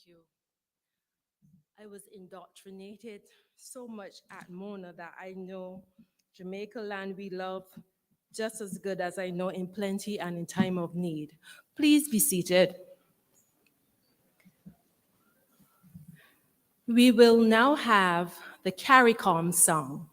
you. I was indoctrinated so much at Mona that I know Jamaica land we love just as good as I know in plenty and in time of need. Please be seated. We will now have the CARICOM song.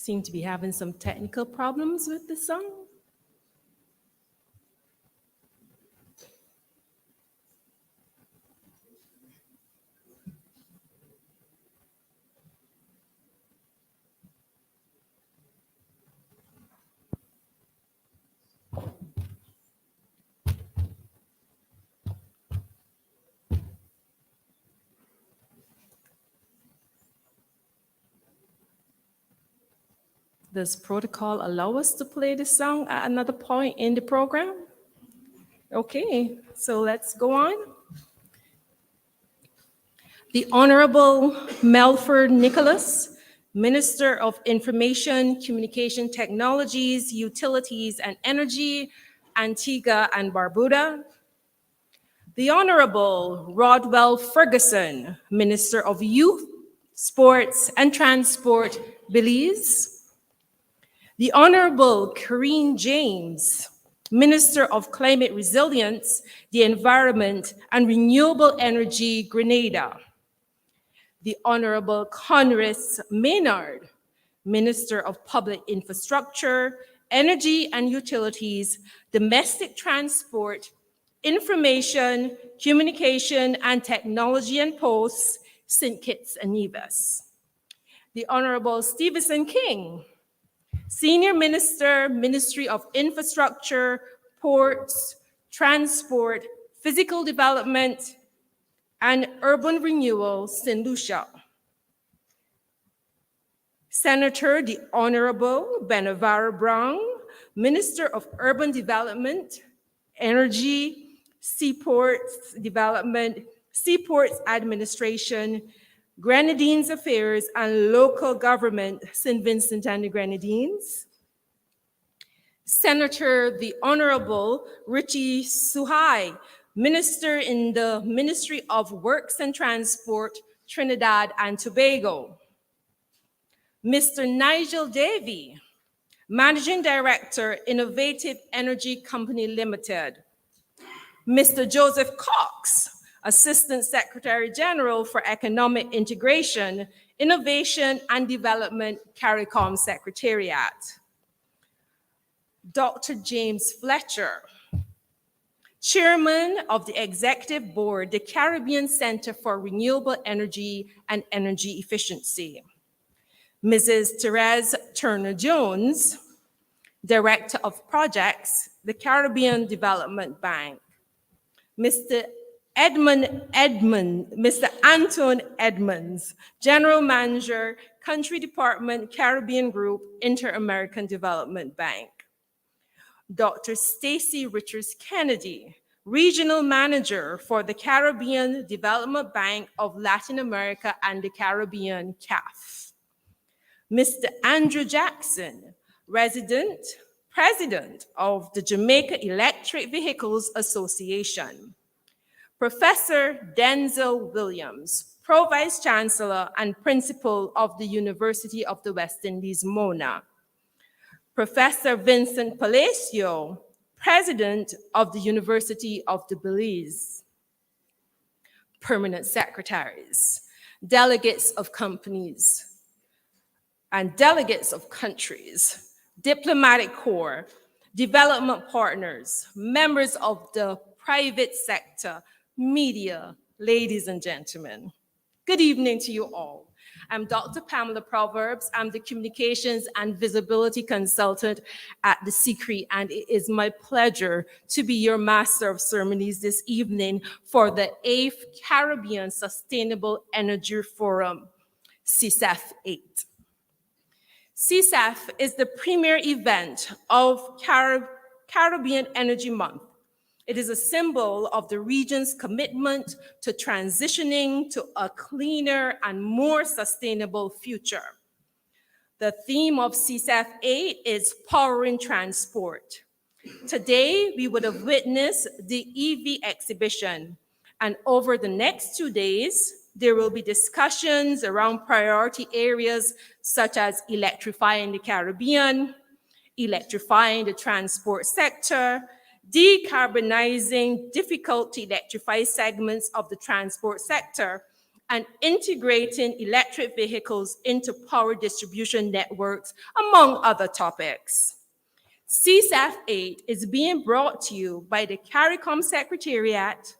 Seem to be having some technical problems with the song. Does protocol allow us to play the song at another point in the program? Okay, so let's go on. The Honorable Melford Nicholas, Minister of Information, Communication Technologies, Utilities and Energy, Antigua and Barbuda. The Honorable Rodwell Ferguson, Minister of Youth, Sports and Transport, Belize. The Honorable Karine James, Minister of Climate Resilience, the Environment and Renewable Energy, Grenada. The Honorable Conris Maynard, Minister of Public Infrastructure, Energy and Utilities, Domestic Transport, Information, Communication and Technology and Posts, St. Kitts and Nevis. The Honorable Stevenson King, Senior Minister, Ministry of Infrastructure, Ports, Transport, Physical Development, and Urban Renewal, St. Lucia. Senator the Honorable Benavara Brown, Minister of Urban Development, Energy, Seaports Development, Seaports Administration, Grenadines Affairs and Local Government, St. Vincent and the Grenadines. Senator the Honorable Richie Suhai, Minister in the Ministry of Works and Transport, Trinidad and Tobago. Mr. Nigel Davey, Managing Director, Innovative Energy Company Limited. Mr. Joseph Cox, Assistant Secretary General for Economic Integration, Innovation and Development, CARICOM Secretariat. Dr. James Fletcher, Chairman of the Executive Board, the Caribbean Center for Renewable Energy and Energy Efficiency. Mrs. Therese Turner-Jones, Director of Projects, the Caribbean Development Bank. Mr. Mr. Anton Edmonds, General Manager, Country Department, Caribbean Group, Inter-American Development Bank. Dr. Stacy Richards Kennedy, Regional Manager for the Caribbean Development Bank of Latin America and the Caribbean, CAF. Mr. Andrew Jackson, President of the Jamaica Electric Vehicles Association. Professor Denzel Williams, Pro Vice Chancellor and Principal of the University of the West Indies, Mona. Professor Vincent Palacio, President of the University of the Belize. Permanent secretaries, delegates of companies and delegates of countries, diplomatic corps, development partners, members of the private sector, media, ladies and gentlemen. Good evening to you all. I'm Dr. Pamela Proverbs. I'm the Communications and Visibility Consultant at the CCRE, and it is my pleasure to be your Master of Ceremonies this evening for the 8th Caribbean Sustainable Energy Forum, CSEF VIII. CSEF is the premier event of Caribbean Energy Month. It is a symbol of the region's commitment to transitioning to a cleaner and more sustainable future. The theme of CSEF VIII is powering transport. Today, we would have witnessed the EV exhibition, and over the next 2 days, there will be discussions around priority areas such as electrifying the Caribbean, electrifying the transport sector, decarbonizing difficult to electrify segments of the transport sector, and integrating electric vehicles into power distribution networks, among other topics. CSEF VIII is being brought to you by the CARICOM Secretariat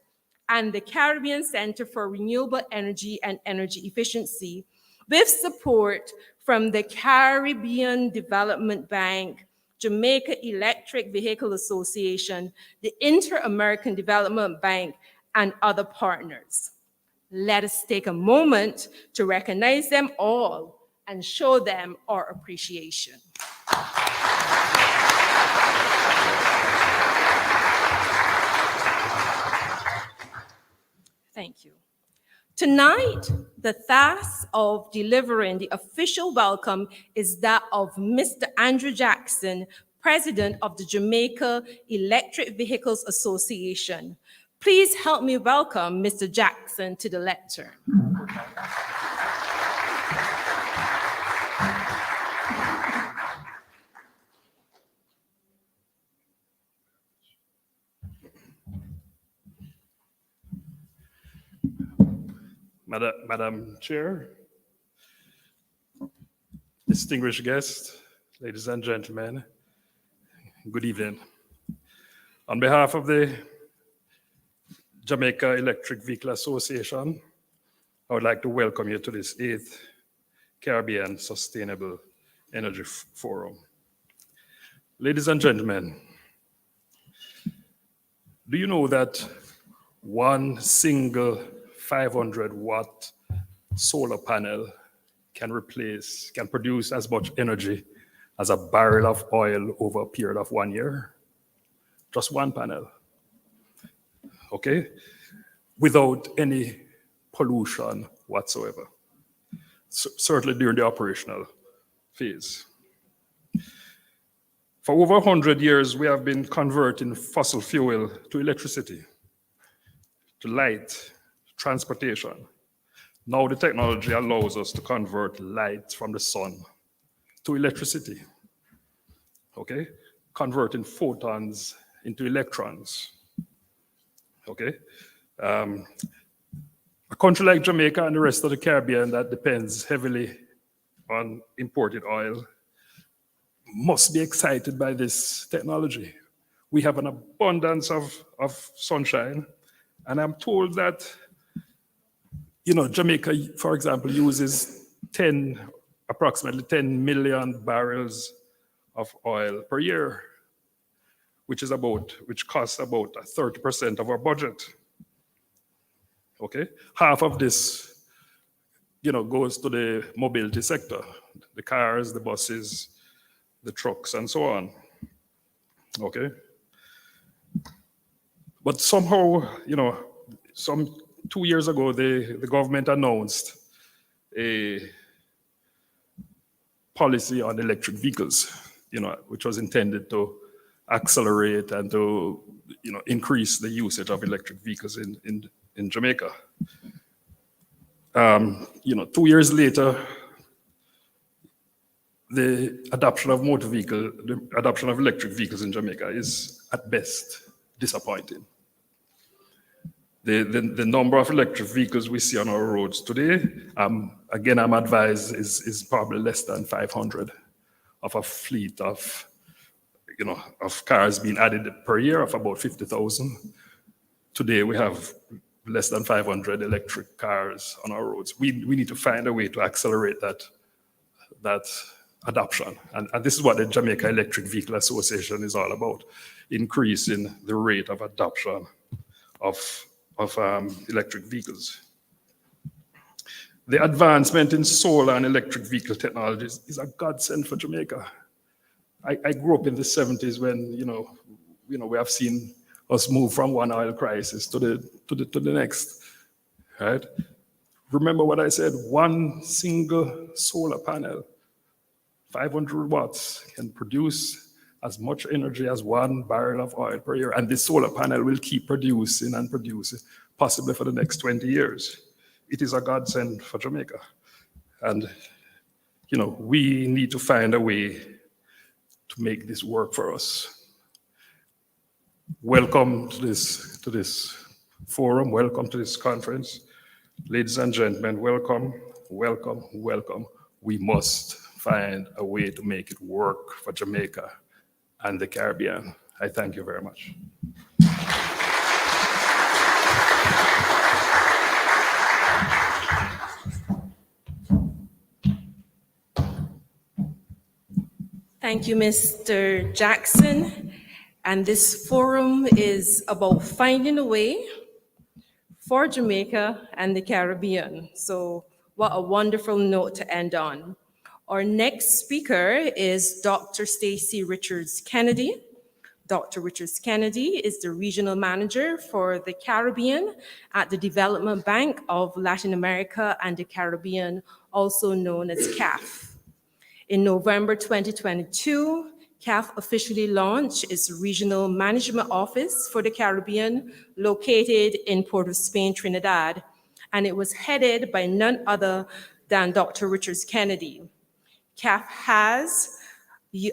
and the Caribbean Center for Renewable Energy and Energy Efficiency, with support from the Caribbean Development Bank, Jamaica Electric Vehicle Association, the Inter-American Development Bank, and other partners. Let us take a moment to recognize them all and show them our appreciation. Thank you. Tonight, the task of delivering the official welcome is that of Mr. Andrew Jackson, President of the Jamaica Electric Vehicles Association. Please help me welcome Mr. Jackson to the lectern. Madam Chair, distinguished guests, ladies and gentlemen, good evening. On behalf of the Jamaica Electric Vehicle Association, I would like to welcome you to this 8th Caribbean Sustainable Energy Forum. Ladies and gentlemen, do you know that one single 500-watt solar panel can produce as much energy as a barrel of oil over a period of 1 year? Just one panel, okay? Without any pollution whatsoever, certainly during the operational phase. For over 100 years, we have been converting fossil fuel to electricity, to light, transportation. Now the technology allows us to convert light from the sun to electricity, okay? Converting photons into electrons, okay? A country like Jamaica and the rest of the Caribbean that depends heavily on imported oil must be excited by this technology. We have an abundance of sunshine, and I'm told that Jamaica, for example, uses approximately 10 million barrels of oil per year, which costs about 30% of our budget. Okay, half of this, goes to the mobility sector, the cars, the buses, the trucks, and so on. Okay, but somehow, some 2 years ago, the government announced a policy on electric vehicles, which was intended to accelerate and to increase the usage of electric vehicles in Jamaica. 2 years later, the adoption of electric vehicles in Jamaica is at best disappointing. The number of electric vehicles we see on our roads today, again, I'm advised, is probably less than 500 of a fleet of cars being added per year of about 50,000. Today, we have less than 500 electric cars on our roads. We need to find a way to accelerate that adoption. And this is what the Jamaica Electric Vehicle Association is all about, increasing the rate of adoption of electric vehicles. The advancement in solar and electric vehicle technologies is a godsend for Jamaica. I grew up in the 70s when we have seen us move from one oil crisis to the next, right? Remember what I said, one single solar panel, 500 watts, can produce as much energy as 1 barrel of oil per year. And this solar panel will keep producing and producing, possibly for the next 20 years. It is a godsend for Jamaica. And, we need to find a way to make this work for us. Welcome to this forum. Welcome to this conference. Ladies and gentlemen, welcome, welcome, welcome. We must find a way to make it work for Jamaica and the Caribbean. I thank you very much. Thank you, Mr. Jackson. And this forum is about finding a way for Jamaica and the Caribbean. So what a wonderful note to end on. Our next speaker is Dr. Stacy Richards Kennedy. Dr. Richards Kennedy is the regional manager for the Caribbean at the Development Bank of Latin America and the Caribbean, also known as CAF. In November 2022, CAF officially launched its regional management office for the Caribbean, located in Port of Spain, Trinidad, and it was headed by none other than Dr. Richards Kennedy. CAF has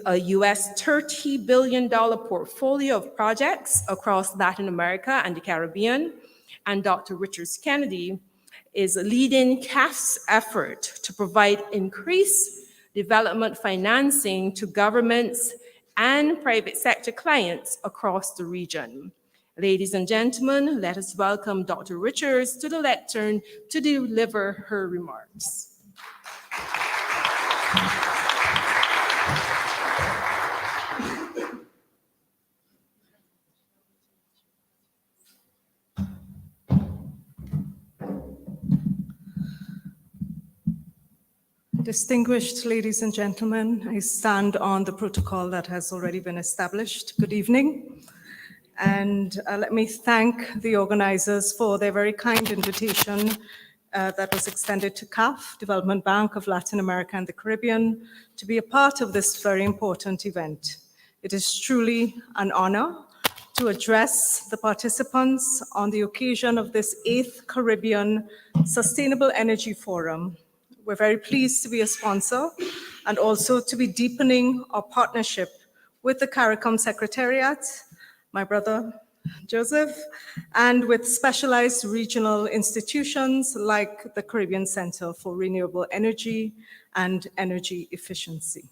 a US $30 billion portfolio of projects across Latin America and the Caribbean, and Dr. Richards Kennedy is leading CAF's effort to provide increased development financing to governments and private sector clients across the region. Ladies and gentlemen, let us welcome Dr. Richards to the lectern to deliver her remarks. Distinguished ladies and gentlemen, I stand on the protocol that has already been established. Good evening. And let me thank the organizers for their very kind invitation that was extended to CAF, Development Bank of Latin America and the Caribbean, to be a part of this very important event. It is truly an honor to address the participants on the occasion of this 8th Caribbean Sustainable Energy Forum. We're very pleased to be a sponsor and also to be deepening our partnership with the CARICOM Secretariat, my brother Joseph, and with specialized regional institutions like the Caribbean Center for Renewable Energy and Energy Efficiency.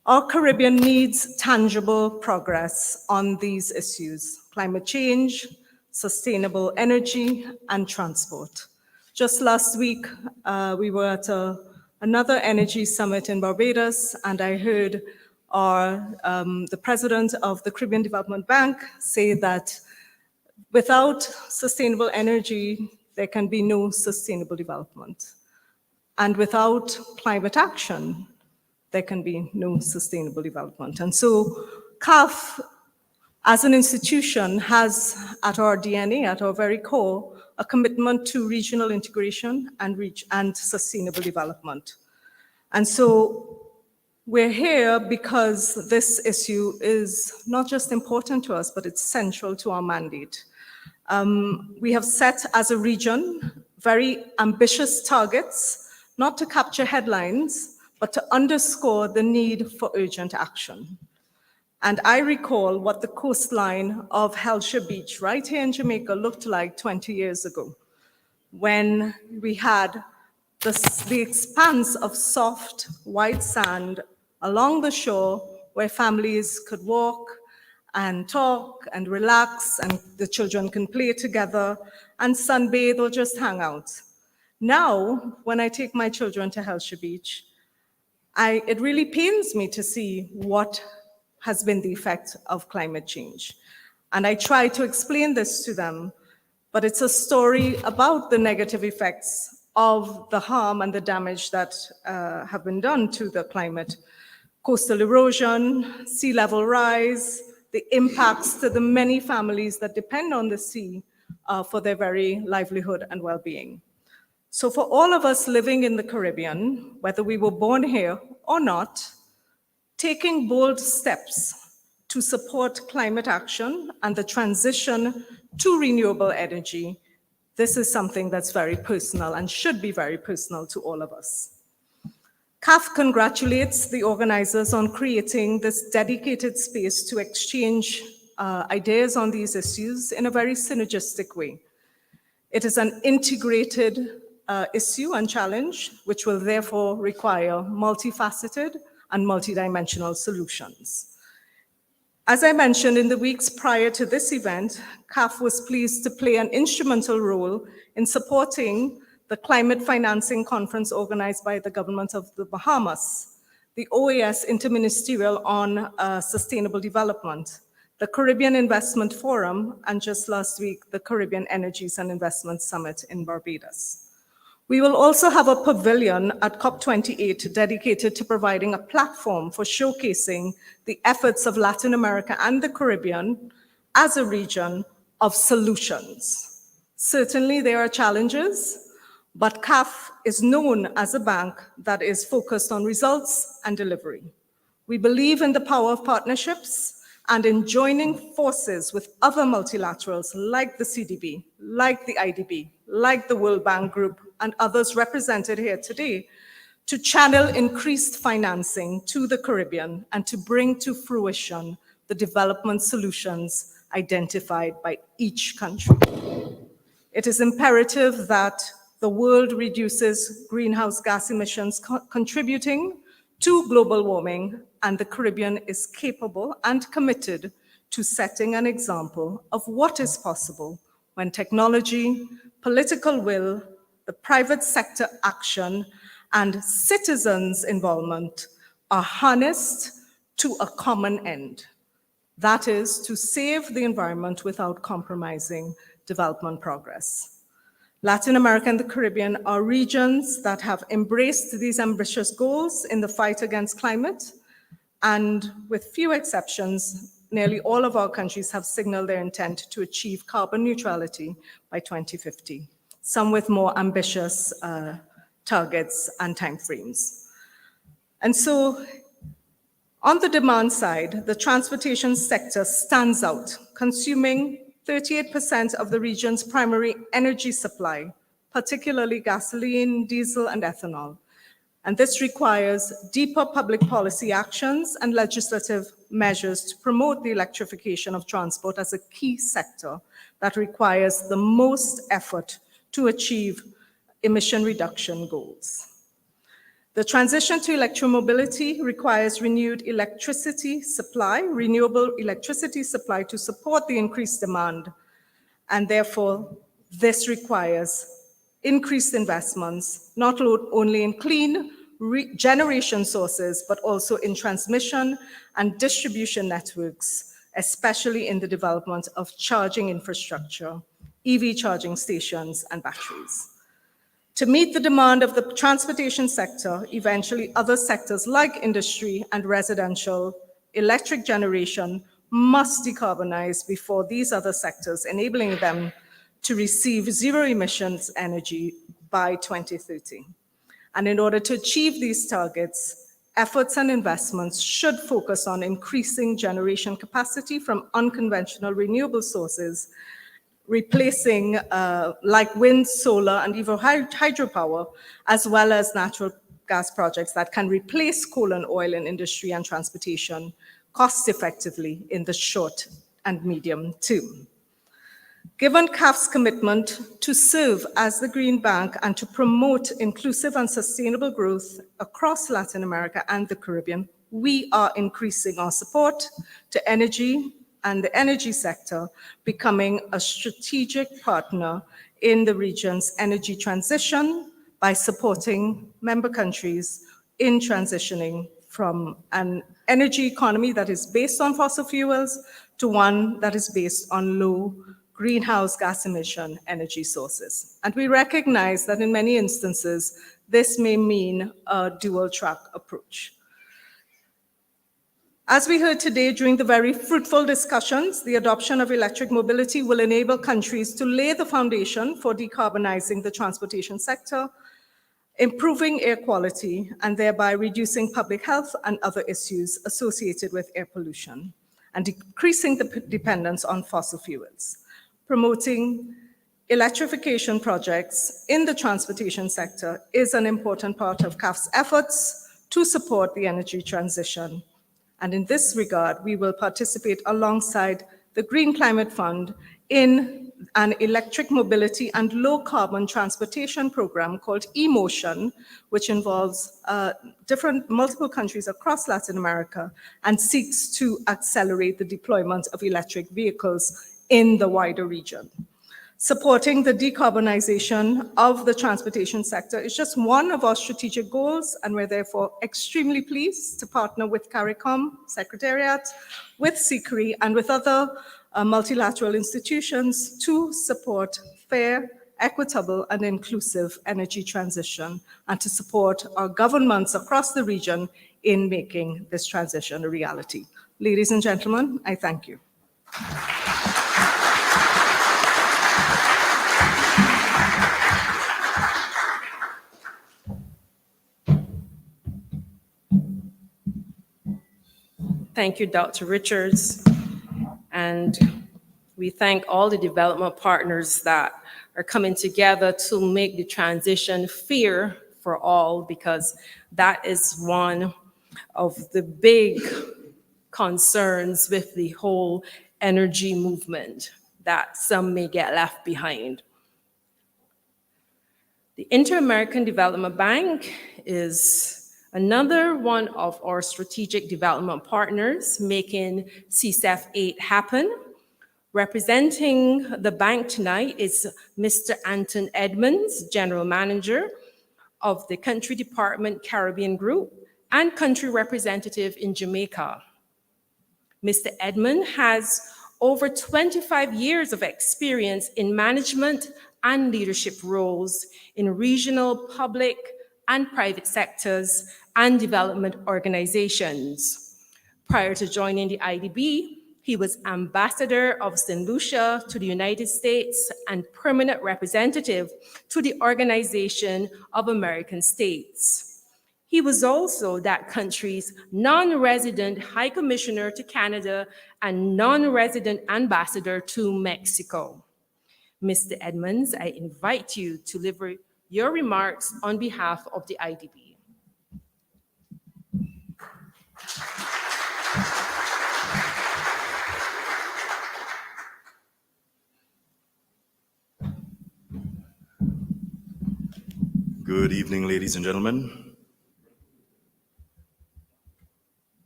Our Caribbean needs tangible progress on these issues: climate change, sustainable energy, and transport. Just last week, we were at another energy summit in Barbados, and I heard the president of the Caribbean Development Bank say that without sustainable energy, there can be no sustainable development. And without climate action, there can be no sustainable development. And so CAF, as an institution, has at our DNA, at our very core, a commitment to regional integration and sustainable development. And so We're here because this issue is not just important to us, but it's central to our mandate. We have set as a region very ambitious targets, not to capture headlines, but to underscore the need for urgent action. And I recall what the coastline of Hellshire Beach right here in Jamaica looked like 20 years ago, when we had the expanse of soft, white sand along the shore where families could walk and talk and relax, and the children can play together and sunbathe or just hang out. Now, when I take my children to Hellshire Beach, it really pains me to see what has been the effect of climate change. And I try to explain this to them, but it's a story about the negative effects of the harm and the damage that have been done to the climate. Coastal erosion, sea level rise, the impacts to the many families that depend on the sea for their very livelihood and well-being. So for all of us living in the Caribbean, whether we were born here or not, taking bold steps to support climate action and the transition to renewable energy, this is something that's very personal and should be very personal to all of us. CAF congratulates the organizers on creating this dedicated space to exchange ideas on these issues in a very synergistic way. It is an integrated issue and challenge, which will therefore require multifaceted and multidimensional solutions. As I mentioned, in the weeks prior to this event, CAF was pleased to play an instrumental role in supporting the climate financing conference organized by the government of the Bahamas, the OAS Interministerial on Sustainable Development, the Caribbean Investment Forum, and just last week, the Caribbean Energies and Investment Summit in Barbados. We will also have a pavilion at COP28 dedicated to providing a platform for showcasing the efforts of Latin America and the Caribbean as a region of solutions. Certainly there are challenges, but CAF is known as a bank that is focused on results and delivery. We believe in the power of partnerships and in joining forces with other multilaterals like the CDB, like the IDB, like the World Bank Group, and others represented here today to channel increased financing to the Caribbean and to bring to fruition the development solutions identified by each country. It is imperative that the world reduces greenhouse gas emissions contributing to global warming, and the Caribbean is capable and committed to setting an example of what is possible when technology, political will, the private sector action, and citizens' involvement are harnessed to a common end. That is to save the environment without compromising development progress. Latin America and the Caribbean are regions that have embraced these ambitious goals in the fight against climate, and with few exceptions, nearly all of our countries have signaled their intent to achieve carbon neutrality by 2050, some with more ambitious targets and timeframes. And so, on the demand side, the transportation sector stands out, consuming 38% of the region's primary energy supply, particularly gasoline, diesel, and ethanol. And this requires deeper public policy actions and legislative measures to promote the electrification of transport as a key sector that requires the most effort to achieve emission reduction goals. The transition to electromobility requires renewable electricity supply to support the increased demand. And therefore, this requires increased investments, not only in clean generation sources, but also in transmission and distribution networks, especially in the development of charging infrastructure, EV charging stations, and batteries. To meet the demand of the transportation sector, eventually other sectors like industry and residential electric generation must decarbonize before these other sectors, enabling them to receive zero emissions energy by 2030. And in order to achieve these targets, Efforts and investments should focus on increasing generation capacity from unconventional renewable sources, replacing like wind, solar, and even hydropower, as well as natural gas projects that can replace coal and oil in industry and transportation cost effectively in the short and medium term. Given CAF's commitment to serve as the Green Bank and to promote inclusive and sustainable growth across Latin America and the Caribbean, we are increasing our support to energy and the energy sector, becoming a strategic partner in the region's energy transition by supporting member countries in transitioning from an energy economy that is based on fossil fuels to one that is based on low greenhouse gas emission energy sources. And we recognize that in many instances, this may mean a dual track approach. As we heard today during the very fruitful discussions, the adoption of electric mobility will enable countries to lay the foundation for decarbonizing the transportation sector, improving air quality, and thereby reducing public health and other issues associated with air pollution, and decreasing the dependence on fossil fuels. Promoting electrification projects in the transportation sector is an important part of CAF's efforts to support the energy transition. And in this regard, we will participate alongside the Green Climate Fund in an electric mobility and low carbon transportation program called eMotion, which involves multiple countries across Latin America and seeks to accelerate the deployment of electric vehicles in the wider region. Supporting the decarbonization of the transportation sector is just one of our strategic goals, and we're therefore extremely pleased to partner with CARICOM Secretariat, with SICRI, and with other multilateral institutions to support fair, equitable, and inclusive energy transition, and to support our governments across the region in making this transition a reality. Ladies and gentlemen, I thank you. Thank you, Dr. Richards. And we thank all the development partners that are coming together to make the transition fair for all, because that is one of the big concerns with the whole energy movement, that some may get left behind. The Inter-American Development Bank is another one of our strategic development partners making CSEF VIII happen. Representing the bank tonight is Mr. Anton Edmonds, General Manager of the Country Department Caribbean Group and Country Representative in Jamaica. Mr. Edmond has over 25 years of experience in management and leadership roles in regional, public, and private sectors and development organizations. Prior to joining the IDB, he was ambassador of St. Lucia to the United States and permanent representative to the Organization of American States. He was also that country's non-resident High Commissioner to Canada and non-resident ambassador to Mexico. Mr. Edmonds, I invite you to deliver your remarks on behalf of the IDB. Good evening, ladies and gentlemen.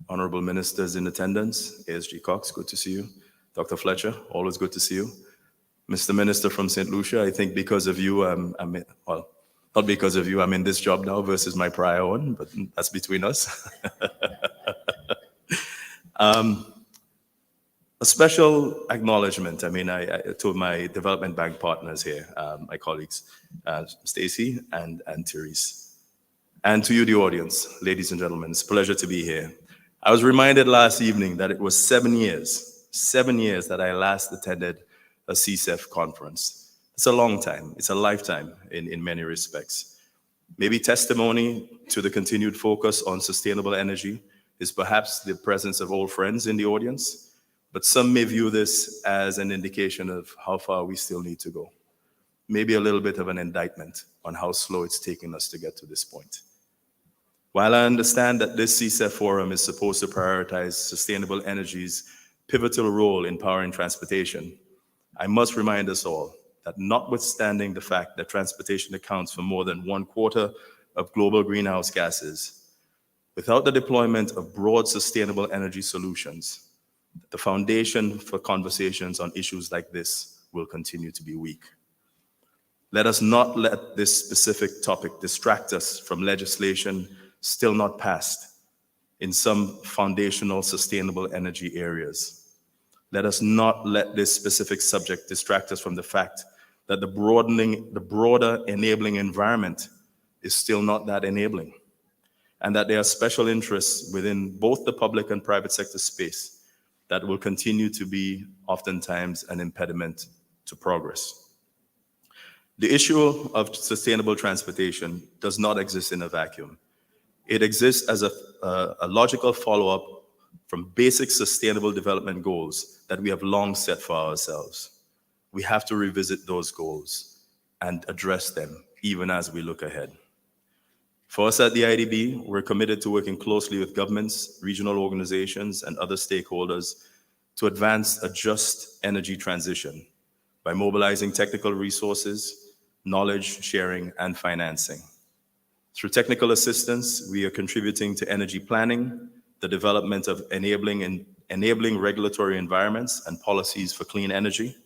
Honorable ministers in attendance, ASG Cox, good to see you. Dr. Fletcher, always good to see you. Mr. Minister from St. Lucia, I think because of you, well, not because of you, I'm in this job now versus my prior one, but that's between us. A special acknowledgement. I mean, I to my development bank partners here, my colleagues, Stacy and Therese. And to you, the audience, ladies and gentlemen, it's a pleasure to be here. I was reminded last evening that it was 7 years that I last attended a CSEF conference. It's a long time. It's a lifetime in many respects. Maybe testimony to the continued focus on sustainable energy is perhaps the presence of old friends in the audience, but some may view this as an indication of how far we still need to go. Maybe a little bit of an indictment on how slow it's taken us to get to this point. While I understand that this CSEF forum is supposed to prioritize sustainable energy's pivotal role in powering transportation, I must remind us all that notwithstanding the fact that transportation accounts for more than 1/4 of global greenhouse gases, without the deployment of broad sustainable energy solutions, the foundation for conversations on issues like this will continue to be weak. Let us not let this specific topic distract us from legislation still not passed in some foundational sustainable energy areas. Let us not let this specific subject distract us from the fact that the broader enabling environment is still not that enabling, and that there are special interests within both the public and private sector space that will continue to be oftentimes an impediment to progress. The issue of sustainable transportation does not exist in a vacuum. It exists as a logical follow-up from basic sustainable development goals that we have long set for ourselves. We have to revisit those goals and address them even as we look ahead. For us at the IDB, we're committed to working closely with governments, regional organizations, and other stakeholders to advance a just energy transition by mobilizing technical resources, knowledge sharing, and financing. Through technical assistance, we are contributing to energy planning, the development of enabling regulatory environments and policies for clean energy,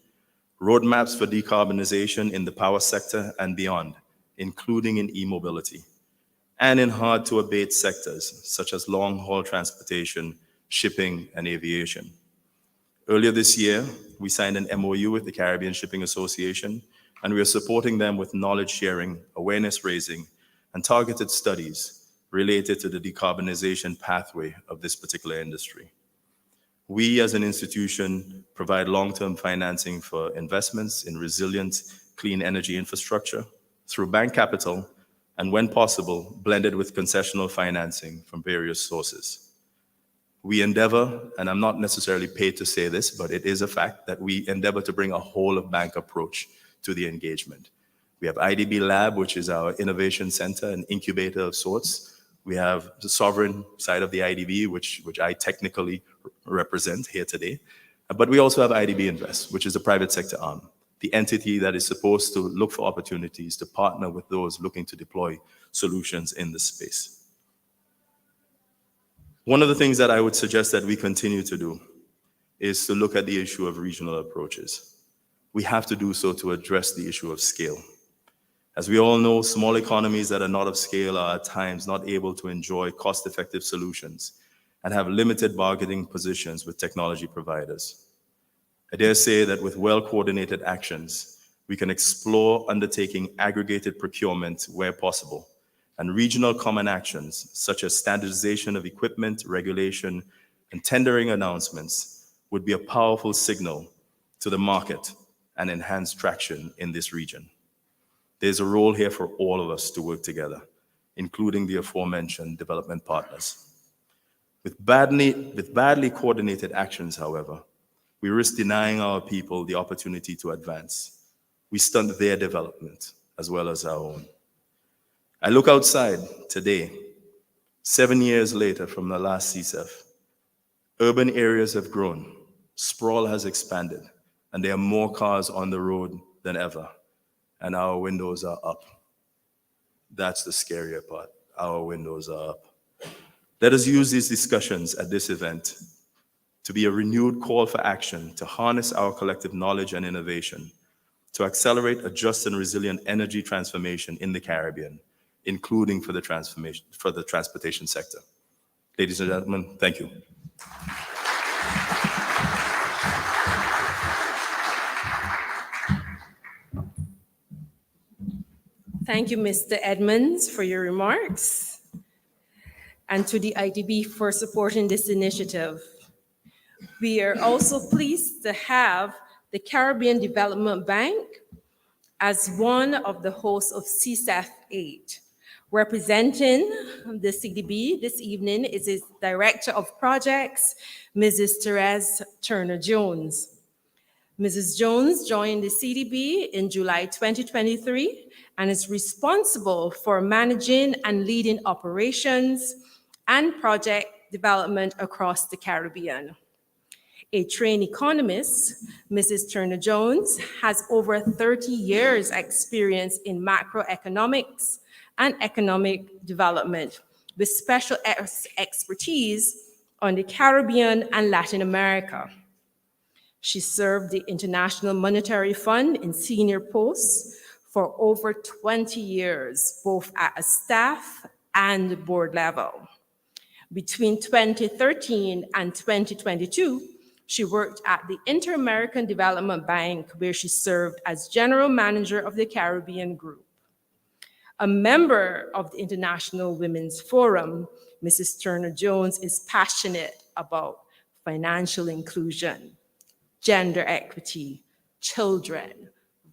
roadmaps for decarbonization in the power sector and beyond, including in e-mobility, and in hard-to-abate sectors such as long-haul transportation, shipping, and aviation. Earlier this year, we signed an MOU with the Caribbean Shipping Association, and we are supporting them with knowledge sharing, awareness raising, and targeted studies related to the decarbonization pathway of this particular industry. We as an institution provide long-term financing for investments in resilient clean energy infrastructure through bank capital and, when possible, blended with concessional financing from various sources. We endeavor, and I'm not necessarily paid to say this, but it is a fact that we endeavor to bring a whole of bank approach to the engagement. We have IDB Lab, which is our innovation center and incubator of sorts. We have the sovereign side of the IDB, which I technically represent here today. But we also have IDB Invest, which is the private sector arm, the entity that is supposed to look for opportunities to partner with those looking to deploy solutions in this space. One of the things that I would suggest that we continue to do is to look at the issue of regional approaches. We have to do so to address the issue of scale. As we all know, small economies that are not of scale are at times not able to enjoy cost-effective solutions and have limited bargaining positions with technology providers. I dare say that with well-coordinated actions, we can explore undertaking aggregated procurement where possible, and regional common actions such as standardization of equipment, regulation, and tendering announcements would be a powerful signal to the market and enhance traction in this region. There's a role here for all of us to work together, including the aforementioned development partners. With badly coordinated actions, however, we risk denying our people the opportunity to advance. We stunt their development as well as our own. I look outside today, 7 years later from the last CSEF. Urban areas have grown, sprawl has expanded, and there are more cars on the road than ever. And our windows are up. That's the scarier part. Our windows are up. Let us use these discussions at this event to be a renewed call for action to harness our collective knowledge and innovation to accelerate a just and resilient energy transformation in the Caribbean, including for the transportation sector. Ladies and gentlemen, thank you. Thank you, Mr. Edmonds, for your remarks, and to the IDB for supporting this initiative. We are also pleased to have the Caribbean Development Bank as one of the hosts of CSEF VIII, Representing the CDB this evening is its Director of Projects, Mrs. Therese Turner-Jones. Mrs. Jones joined the CDB in July 2023 and is responsible for managing and leading operations and project development across the Caribbean. A trained economist, Mrs. Turner-Jones has over 30 years' experience in macroeconomics and economic development, with special expertise on the Caribbean and Latin America. She served the International Monetary Fund in senior posts for over 20 years, both at a staff and board level. Between 2013 and 2022, she worked at the Inter-American Development Bank, where she served as General Manager of the Caribbean Group. A member of the International Women's Forum, Mrs. Turner-Jones is passionate about financial inclusion, gender equity, children,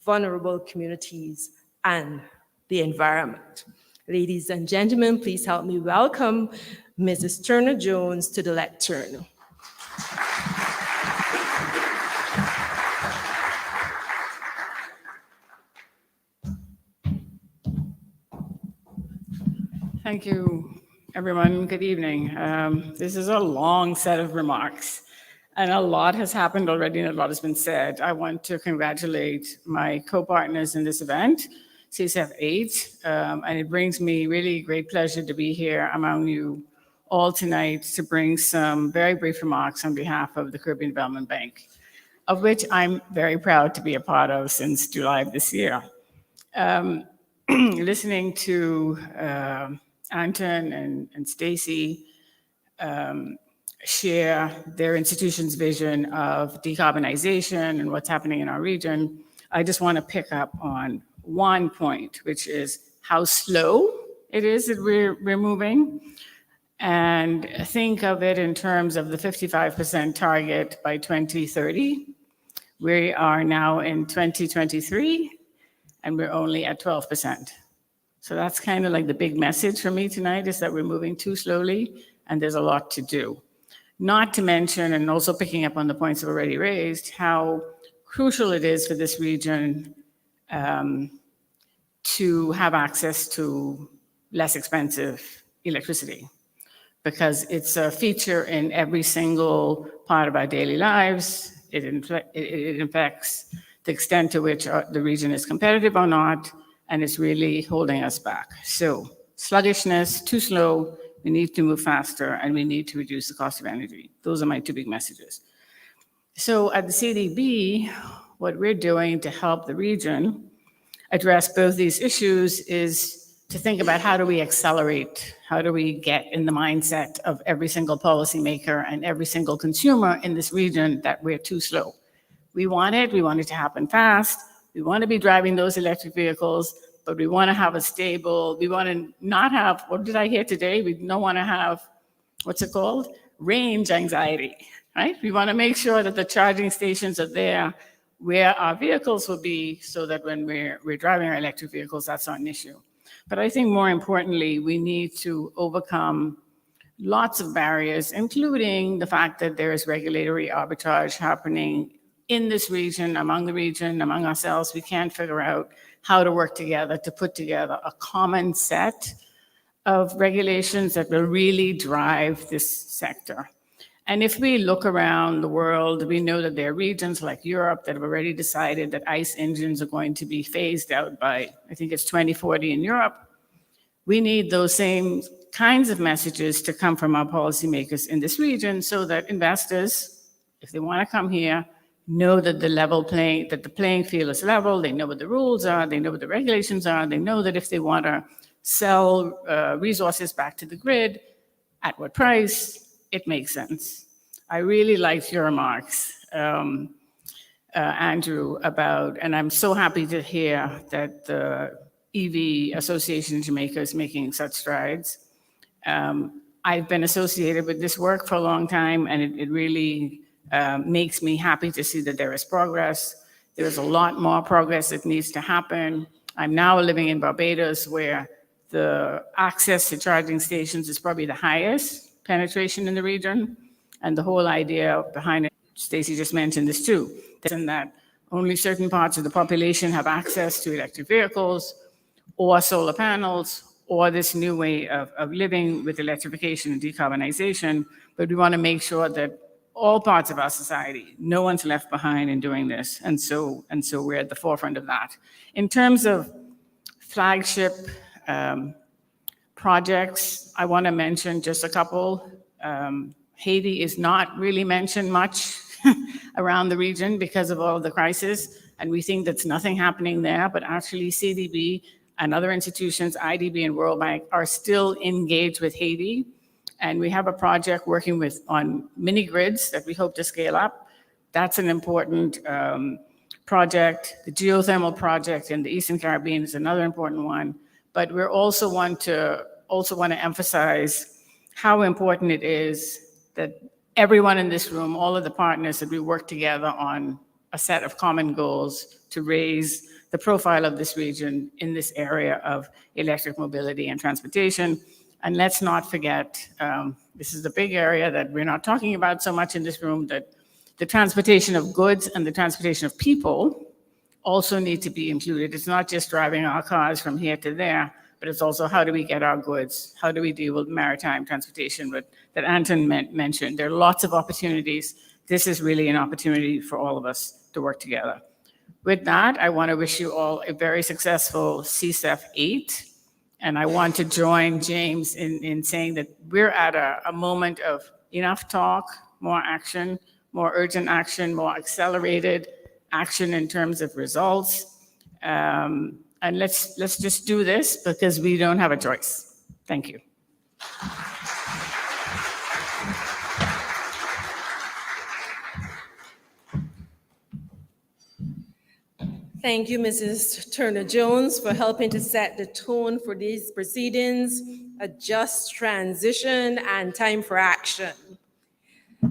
vulnerable communities, and the environment. Ladies and gentlemen, please help me welcome Mrs. Turner-Jones to the lectern. Thank you, everyone. Good evening. This is a long set of remarks, and a lot has happened already and a lot has been said. I want to congratulate my co-partners in this event, CSEF VIII, and it brings me really great pleasure to be here among you all tonight to bring some very brief remarks on behalf of the Caribbean Development Bank, of which I'm very proud to be a part of since July of this year. Listening to Anton and Stacy share their institution's vision of decarbonization and what's happening in our region, I just want to pick up on one point, which is how slow it is that we're moving. And think of it in terms of the 55% target by 2030. We are now in 2023, and we're only at 12%. So that's kind of like the big message for me tonight, is that we're moving too slowly and there's a lot to do. Not to mention, and also picking up on the points I've already raised, how crucial it is for this region to have access to less expensive electricity, because it's a feature in every single part of our daily lives. It affects the extent to which the region is competitive or not, and it's really holding us back. So sluggishness, too slow, we need to move faster, and we need to reduce the cost of energy. Those are my two big messages. So at the CDB, what we're doing to help the region address both these issues is to think about how do we accelerate, how do we get in the mindset of every single policymaker and every single consumer in this region that we're too slow. We want it to happen fast. We want to be driving those electric vehicles, but we want to have a stable, we want to not have, what did I hear today? We don't want to have, what's it called? Range anxiety, right? We want to make sure that the charging stations are there where our vehicles will be, so that when we're driving our electric vehicles, that's not an issue. But I think more importantly, we need to overcome lots of barriers, including the fact that there is regulatory arbitrage happening in this region, among ourselves. We can't figure out how to work together to put together a common set of regulations that will really drive this sector. And if we look around the world, we know that there are regions like Europe that have already decided that ICE engines are going to be phased out by, I think it's 2040 in Europe. We need those same kinds of messages to come from our policymakers in this region, so that investors, if they want to come here, know that the playing field is level. They know what the rules are, they know what the regulations are, they know that if they want to sell resources back to the grid, at what price, it makes sense. I really liked your remarks, Andrew, and I'm so happy to hear that the EV Association in Jamaica is making such strides. I've been associated with this work for a long time, and it really makes me happy to see that there is progress. There is a lot more progress that needs to happen. I'm now living in Barbados, where the access to charging stations is probably the highest penetration in the region. And the whole idea behind it, Stacey just mentioned this too, that only certain parts of the population have access to electric vehicles or solar panels or this new way of living with electrification and decarbonization. But we want to make sure that all parts of our society, no one's left behind in doing this. And so we're at the forefront of that. In terms of flagship projects, I want to mention just a couple. Haiti is not really mentioned much around the region because of all of the crisis, and we think that's nothing happening there, but actually CDB and other institutions, IDB and World Bank, are still engaged with Haiti. And we have a project working on mini grids that we hope to scale up. That's an important project. The geothermal project in the Eastern Caribbean is another important one. But we also want to emphasize how important it is that everyone in this room, all of the partners, that we work together on a set of common goals to raise the profile of this region in this area of electric mobility and transportation. And let's not forget, this is the big area that we're not talking about so much in this room, that the transportation of goods and the transportation of people also need to be included. It's not just driving our cars from here to there, but it's also how do we get our goods? How do we deal with maritime transportation that Anton mentioned? There are lots of opportunities. This is really an opportunity for all of us to work together. With that, I want to wish you all a very successful CSEF VIII. And I want to join James in saying that we're at a moment of enough talk, more action, more urgent action, more accelerated action in terms of results. And let's just do this because we don't have a choice. Thank you. Thank you, Mrs. Turner-Jones, for helping to set the tone for these proceedings, a just transition, and time for action.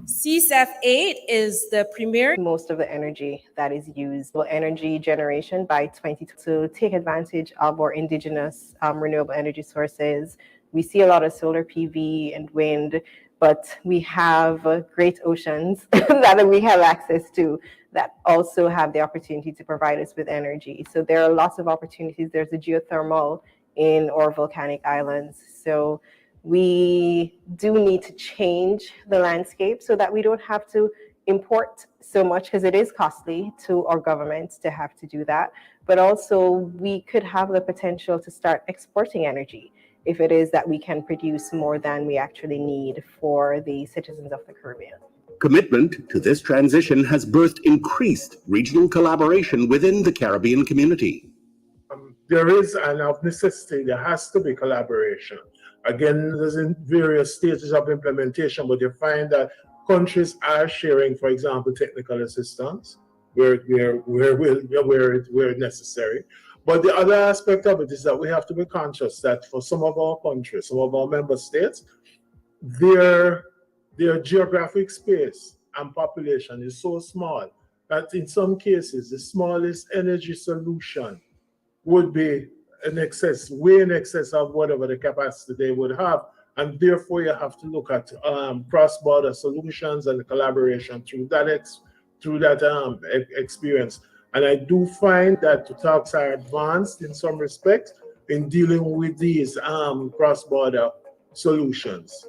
CSEF VIII is the premier. Most of the energy that is used for energy generation by 2020 to take advantage of our indigenous renewable energy sources. We see a lot of solar PV and wind, but we have great oceans that we have access to that also have the opportunity to provide us with energy. So there are lots of opportunities. There's a geothermal in our volcanic islands. So we do need to change the landscape so that we don't have to import so much, because it is costly to our governments to have to do that. But also we could have the potential to start exporting energy if it is that we can produce more than we actually need for the citizens of the Caribbean. Commitment to this transition has birthed increased regional collaboration within the Caribbean community. There is an of necessity, there has to be collaboration. Again, there's in various stages of implementation, but you find that countries are sharing, for example, technical assistance where necessary. But the other aspect of it is that we have to be conscious that for some of our countries, some of our member states, their geographic space and population is so small that in some cases, the smallest energy solution would be way in excess of whatever the capacity they would have. And therefore, you have to look at cross-border solutions and collaboration through that experience. And I do find that the talks are advanced in some respect in dealing with these cross-border solutions.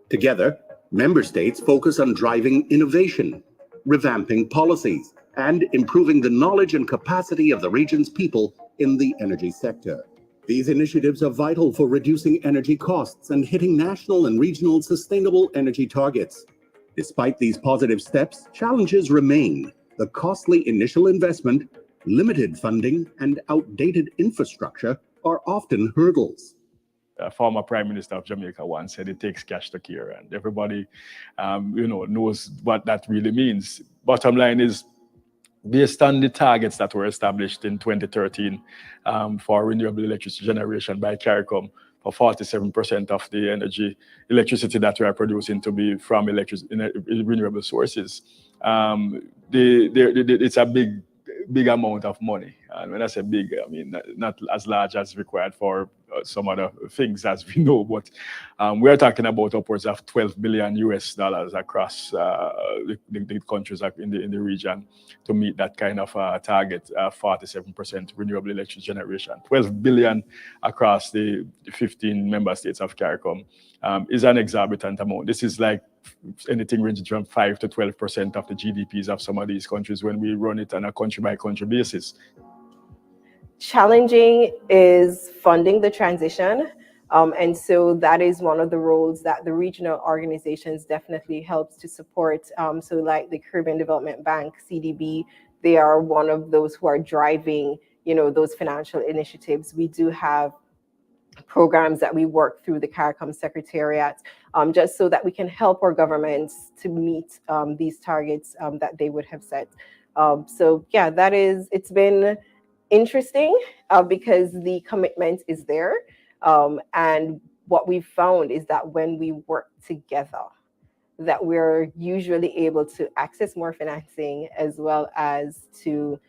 Together, member states focus on driving innovation, revamping policies, and improving the knowledge and capacity of the region's people in the energy sector. These initiatives are vital for reducing energy costs and hitting national and regional sustainable energy targets. Despite these positive steps, challenges remain. The costly initial investment, limited funding, and outdated infrastructure are often hurdles. A former Prime Minister of Jamaica once said it takes cash to care, and everybody, knows what that really means. Bottom line is, based on the targets that were established in 2013 for renewable electricity generation by CARICOM, for 47% of the electricity that we are producing to be from renewable sources, it's a big amount of money. And when I say big, I mean not as large as required for some other things, as we know, but we are talking about upwards of $12 billion across the countries in the region to meet that kind of target, 47% renewable electricity generation. 12 billion across the 15 member states of CARICOM is an exorbitant amount. This is like anything ranging from 5 to 12% of the GDPs of some of these countries when we run it on a country-by-country basis. Challenging is funding the transition. And so that is one of the roles that the regional organizations definitely helps to support. So like the Caribbean Development Bank, CDB, they are one of those who are driving, those financial initiatives. We do have programs that we work through the CARICOM Secretariat, just so that we can help our governments to meet these targets that they would have set. So yeah, it's been interesting because the commitment is there. And what we've found is that when we work together, that we're usually able to access more financing as well as to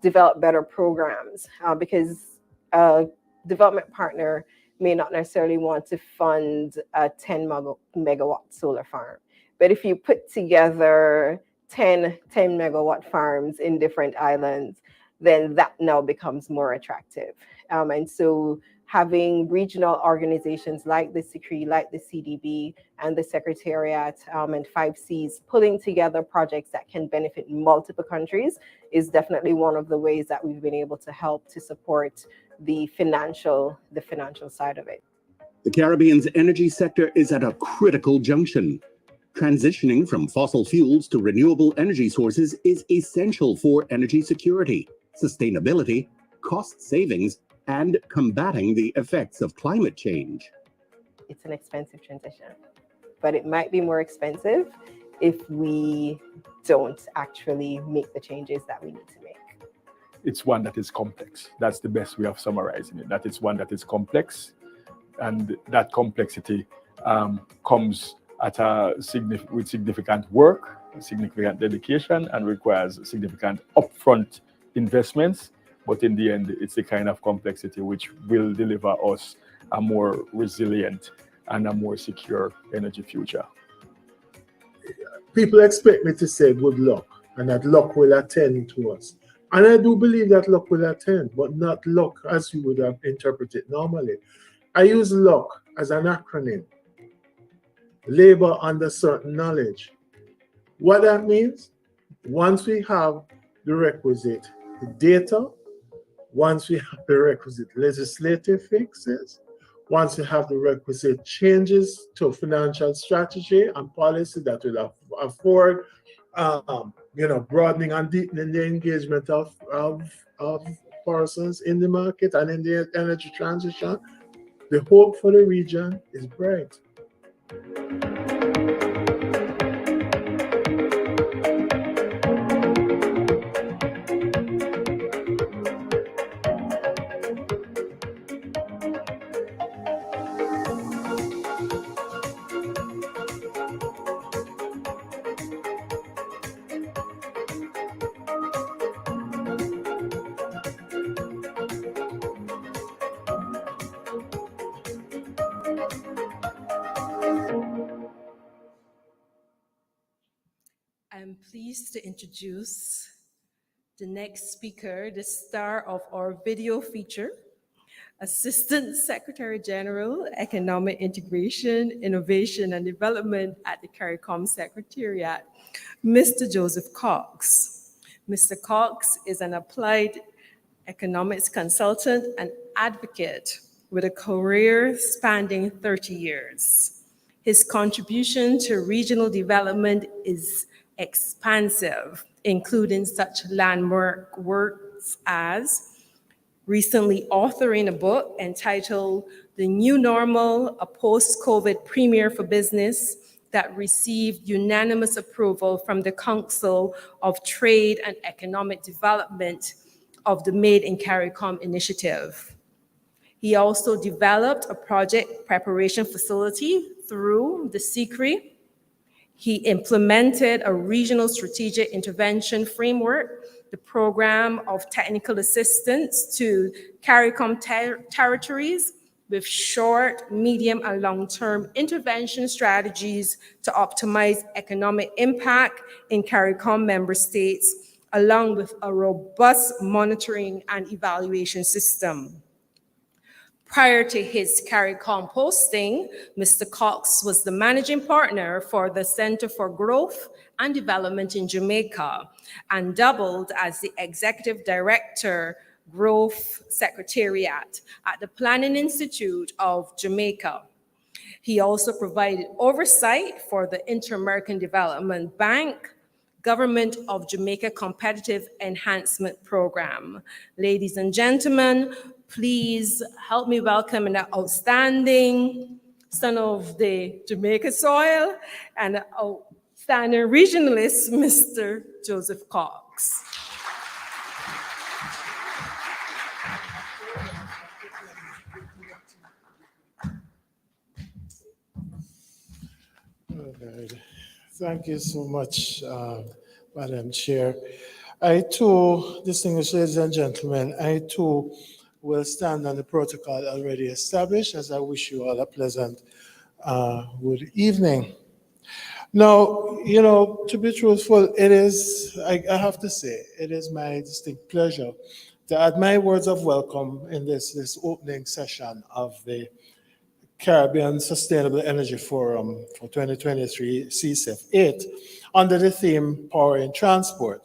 develop better programs, because a development partner may not necessarily want to fund a 10 megawatt solar farm. But if you put together 10 megawatt farms in different islands, then that now becomes more attractive. And so having regional organizations like the CCRI, like the CDB and the Secretariat and 5Cs pulling together projects that can benefit multiple countries is definitely one of the ways that we've been able to help to support the financial side of it. The Caribbean's energy sector is at a critical junction. Transitioning from fossil fuels to renewable energy sources is essential for energy security, sustainability, cost savings, and combating the effects of climate change. It's an expensive transition, but it might be more expensive if we don't actually make the changes that we need to make. It's one that is complex. That's the best way of summarizing it. That it's one that is complex, and that complexity comes at with significant work, significant dedication, and requires significant upfront investments. But in the end, it's the kind of complexity which will deliver us a more resilient and a more secure energy future. People expect me to say good luck, and that luck will attend to us. And I do believe that luck will attend, but not luck as you would have interpreted normally. I use luck as an acronym. Labor under certain knowledge. What that means, once we have the requisite data, once we have the requisite legislative fixes, once we have the requisite changes to financial strategy and policy that will afford, broadening and deepening the engagement of persons in the market and in the energy transition, the hope for the region is bright. I'm pleased to introduce the next speaker, the star of our video feature, Assistant Secretary General, Economic Integration, Innovation and Development at the CARICOM Secretariat, Mr. Joseph Cox. Mr. Cox is an applied economics consultant and advocate with a career spanning 30 years. His contribution to regional development is expansive, including such landmark works as recently authoring a book entitled The New Normal, a Post-COVID Premier for Business that received unanimous approval from the Council of Trade and Economic Development of the Made in CARICOM initiative. He also developed a project preparation facility through the CCRI. He implemented a regional strategic intervention framework, the program of technical assistance to CARICOM territories with short, medium, and long-term intervention strategies to optimize economic impact in CARICOM member states, along with a robust monitoring and evaluation system. Prior to his CARICOM posting, Mr. Cox was the managing partner for the Center for Growth and Development in Jamaica and doubled as the executive director, Growth Secretariat at the Planning Institute of Jamaica. He also provided oversight for the Inter-American Development Bank, Government of Jamaica Competitive Enhancement Program. Ladies and gentlemen, please help me welcome an outstanding son of the Jamaica soil and outstanding regionalist, Mr. Joseph Cox. All right. Thank you so much, Madam Chair. I too, distinguished ladies and gentlemen, I too will stand on the protocol already established as I wish you all a pleasant good evening. Now, you know, to be truthful, it is, I have to say, it is my distinct pleasure to add my words of welcome in this opening session of the Caribbean Sustainable Energy Forum for 2023 CSEF 8 under the theme Powering Transport.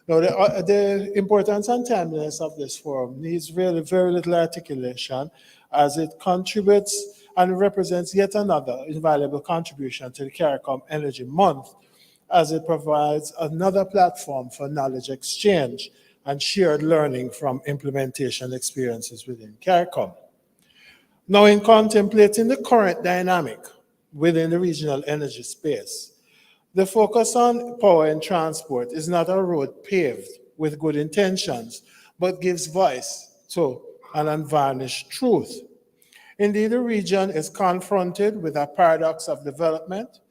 Now, the importance and timeliness of this forum needs really very little articulation as it contributes and represents yet another invaluable contribution to the CARICOM Energy Month as it provides another platform for knowledge exchange and shared learning from implementation experiences within CARICOM. Now, in contemplating the current dynamic within the regional energy space, the focus on power and transport is not a road paved with good intentions, but gives voice to an unvarnished truth. Indeed, the region is confronted with a paradox of development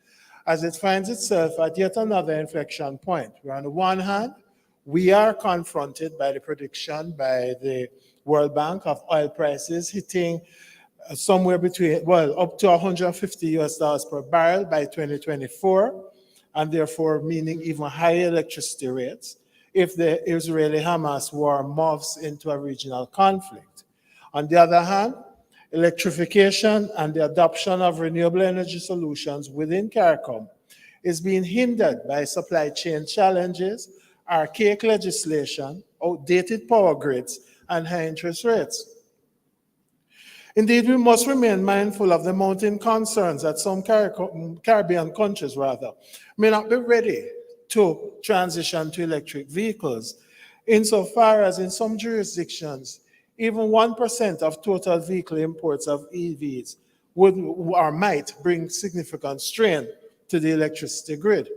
as it finds itself at yet another inflection point, where on the one hand, we are confronted by the prediction by the World Bank of oil prices hitting somewhere between, well, up to $150 per barrel by 2024, and therefore meaning even higher electricity rates if the Israeli-Hamas war morphs into a regional conflict. On the other hand, electrification and the adoption of renewable energy solutions within CARICOM is being hindered by supply chain challenges, archaic legislation, outdated power grids, and high interest rates. Indeed, we must remain mindful of the mounting concerns that some Caribbean countries may not be ready to transition to electric vehicles, insofar as in some jurisdictions, even 1% of total vehicle imports of EVs would or might bring significant strain to the electricity grid.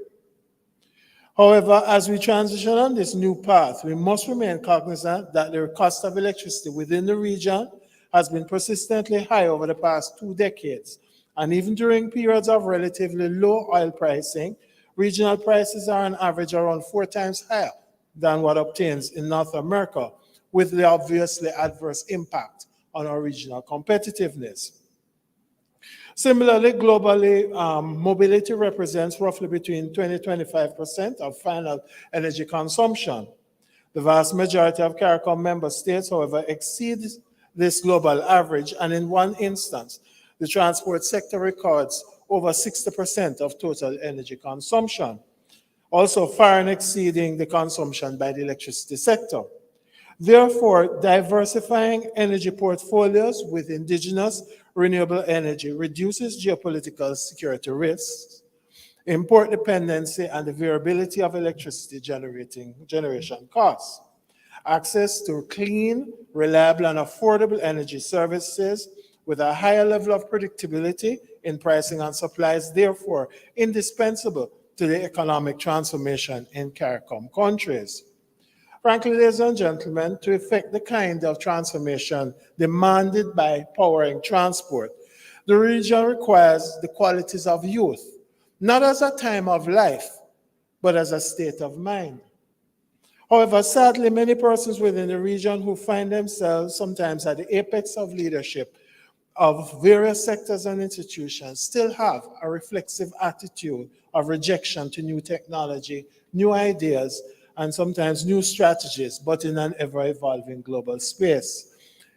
However, as we transition on this new path, we must remain cognizant that the cost of electricity within the region has been persistently high over the past 2 decades. And even during periods of relatively low oil pricing, regional prices are on average around 4 times higher than what obtains in North America, with the obviously adverse impact on our regional competitiveness. Similarly, globally, mobility represents roughly between 20-25% of final energy consumption. The vast majority of CARICOM member states, however, exceeds this global average, and in one instance, the transport sector records over 60% of total energy consumption, also far exceeding the consumption by the electricity sector. Therefore, diversifying energy portfolios with indigenous renewable energy reduces geopolitical security risks, import dependency, and the variability of electricity generation costs. Access to clean, reliable, and affordable energy services with a higher level of predictability in pricing and supply is therefore indispensable to the economic transformation in CARICOM countries. Frankly, ladies and gentlemen, to effect the kind of transformation demanded by powering transport, the region requires the qualities of youth, not as a time of life, but as a state of mind. However, sadly, many persons within the region who find themselves sometimes at the apex of leadership of various sectors and institutions still have a reflexive attitude of rejection to new technology, new ideas, and sometimes new strategies, but in an ever-evolving global space.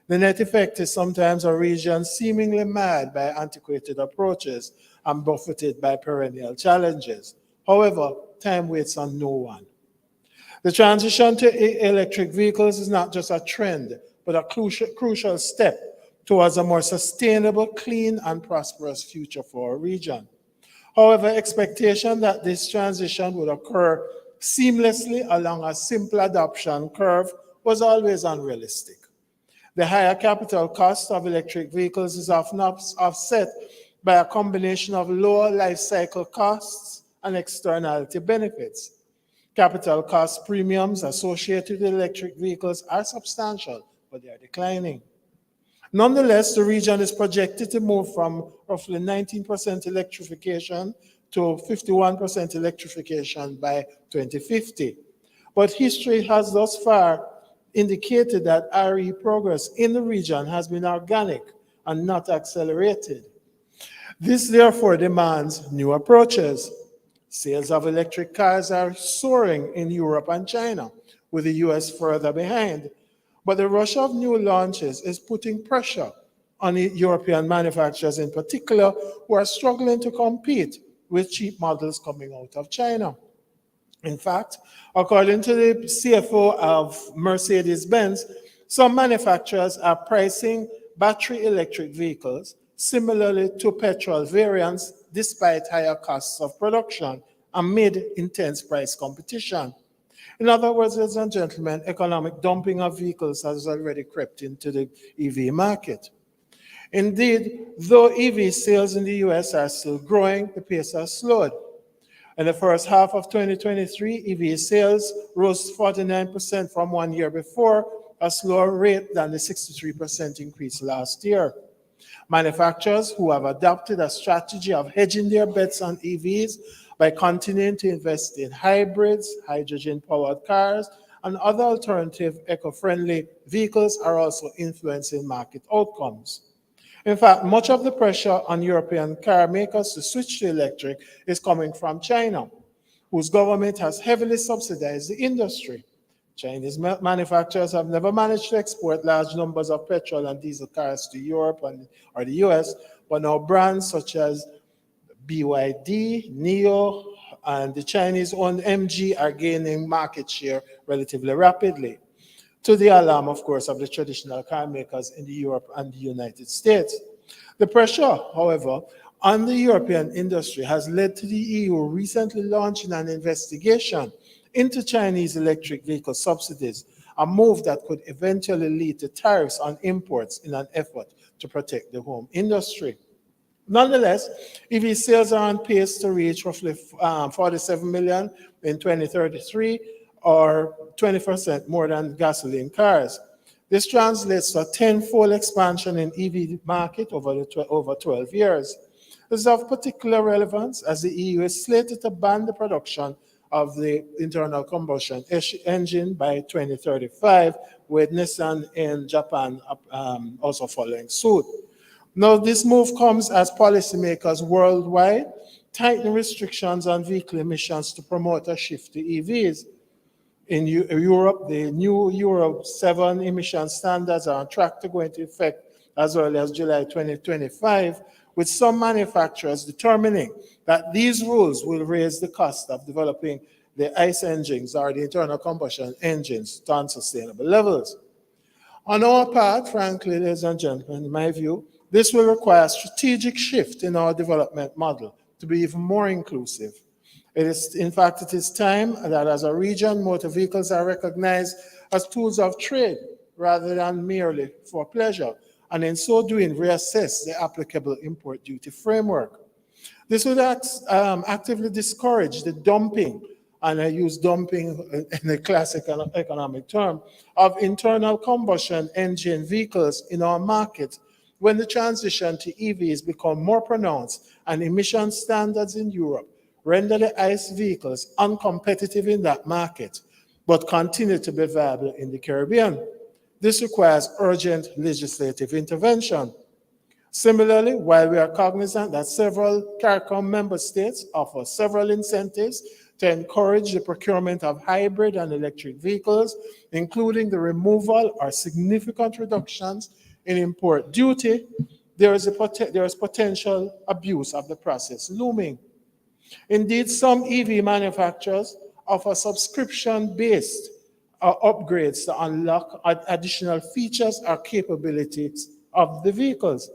The net effect is sometimes a region seemingly marred by antiquated approaches and buffeted by perennial challenges. However, time waits on no one. The transition to electric vehicles is not just a trend, but a crucial step towards a more sustainable, clean, and prosperous future for our region. However, expectation that this transition would occur seamlessly along a simple adoption curve was always unrealistic. The higher capital cost of electric vehicles is often offset by a combination of lower life cycle costs and externality benefits. Capital cost premiums associated with electric vehicles are substantial, but they are declining. Nonetheless, the region is projected to move from roughly 19% electrification to 51% electrification by 2050. But history has thus far indicated that RE progress in the region has been organic and not accelerated. This therefore demands new approaches. Sales of electric cars are soaring in Europe and China, with the US further behind. But the rush of new launches is putting pressure on European manufacturers in particular, who are struggling to compete with cheap models coming out of China. In fact, according to the CFO of Mercedes-Benz, some manufacturers are pricing battery electric vehicles similarly to petrol variants despite higher costs of production amid intense price competition. In other words, ladies and gentlemen, economic dumping of vehicles has already crept into the EV market. Indeed, though EV sales in the US are still growing, the pace has slowed. In the first half of 2023, EV sales rose 49% from 1 year before, a slower rate than the 63% increase last year. Manufacturers who have adopted a strategy of hedging their bets on EVs by continuing to invest in hybrids, hydrogen-powered cars, and other alternative eco-friendly vehicles are also influencing market outcomes. In fact, much of the pressure on European car makers to switch to electric is coming from China, whose government has heavily subsidized the industry. Chinese manufacturers have never managed to export large numbers of petrol and diesel cars to Europe or the US, but now brands such as BYD, NIO, and the Chinese-owned MG are gaining market share relatively rapidly, to the alarm, of course, of the traditional car makers in Europe and the United States. The pressure, however, on the European industry has led to the EU recently launching an investigation into Chinese electric vehicle subsidies, a move that could eventually lead to tariffs on imports in an effort to protect the home industry. Nonetheless, EV sales are on pace to reach roughly 47 million in 2033, or 20% more than gasoline cars. This translates to a tenfold expansion in EV market over 12 years. This is of particular relevance as the EU is slated to ban the production of the internal combustion engine by 2035, with Nissan in Japan also following suit. Now, this move comes as policymakers worldwide tighten restrictions on vehicle emissions to promote a shift to EVs. In Europe, the new Euro 7 emission standards are on track to go into effect as early as July 2025, with some manufacturers determining that these rules will raise the cost of developing the ICE engines or the internal combustion engines to unsustainable levels. On our part, frankly, ladies and gentlemen, in my view, this will require a strategic shift in our development model to be even more inclusive. In fact, it is time that as a region, motor vehicles are recognized as tools of trade rather than merely for pleasure, and in so doing, reassess the applicable import duty framework. This would actively discourage the dumping, and I use dumping in a classic economic term, of internal combustion engine vehicles in our market when the transition to EVs become more pronounced and emission standards in Europe render the ICE vehicles uncompetitive in that market, but continue to be viable in the Caribbean. This requires urgent legislative intervention. Similarly, while we are cognizant that several CARICOM member states offer several incentives to encourage the procurement of hybrid and electric vehicles, including the removal or significant reductions in import duty, there is potential abuse of the process looming. Indeed, some EV manufacturers offer subscription-based upgrades to unlock additional features or capabilities of the vehicles,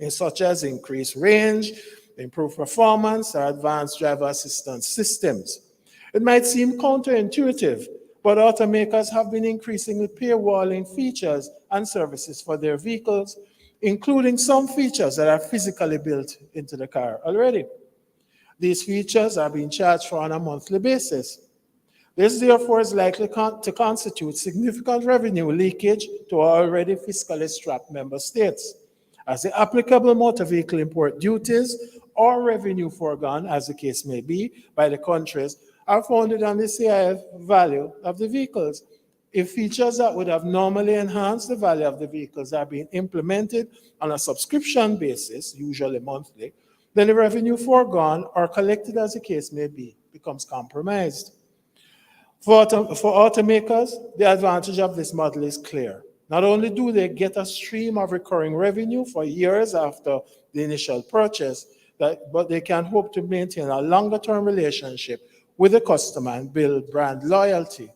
such as increased range, improved performance, or advanced driver assistance systems. It might seem counterintuitive, but automakers have been increasingly paywalling features and services for their vehicles, including some features that are physically built into the car already. These features are being charged for on a monthly basis. This, therefore, is likely to constitute significant revenue leakage to already fiscally strapped member states, as the applicable motor vehicle import duties or revenue foregone, as the case may be, by the countries are founded on the CIF value of the vehicles. If features that would have normally enhanced the value of the vehicles are being implemented on a subscription basis, usually monthly, then the revenue foregone or collected, as the case may be, becomes compromised. For automakers, the advantage of this model is clear. Not only do they get a stream of recurring revenue for years after the initial purchase, but they can hope to maintain a longer-term relationship with the customer and build brand loyalty.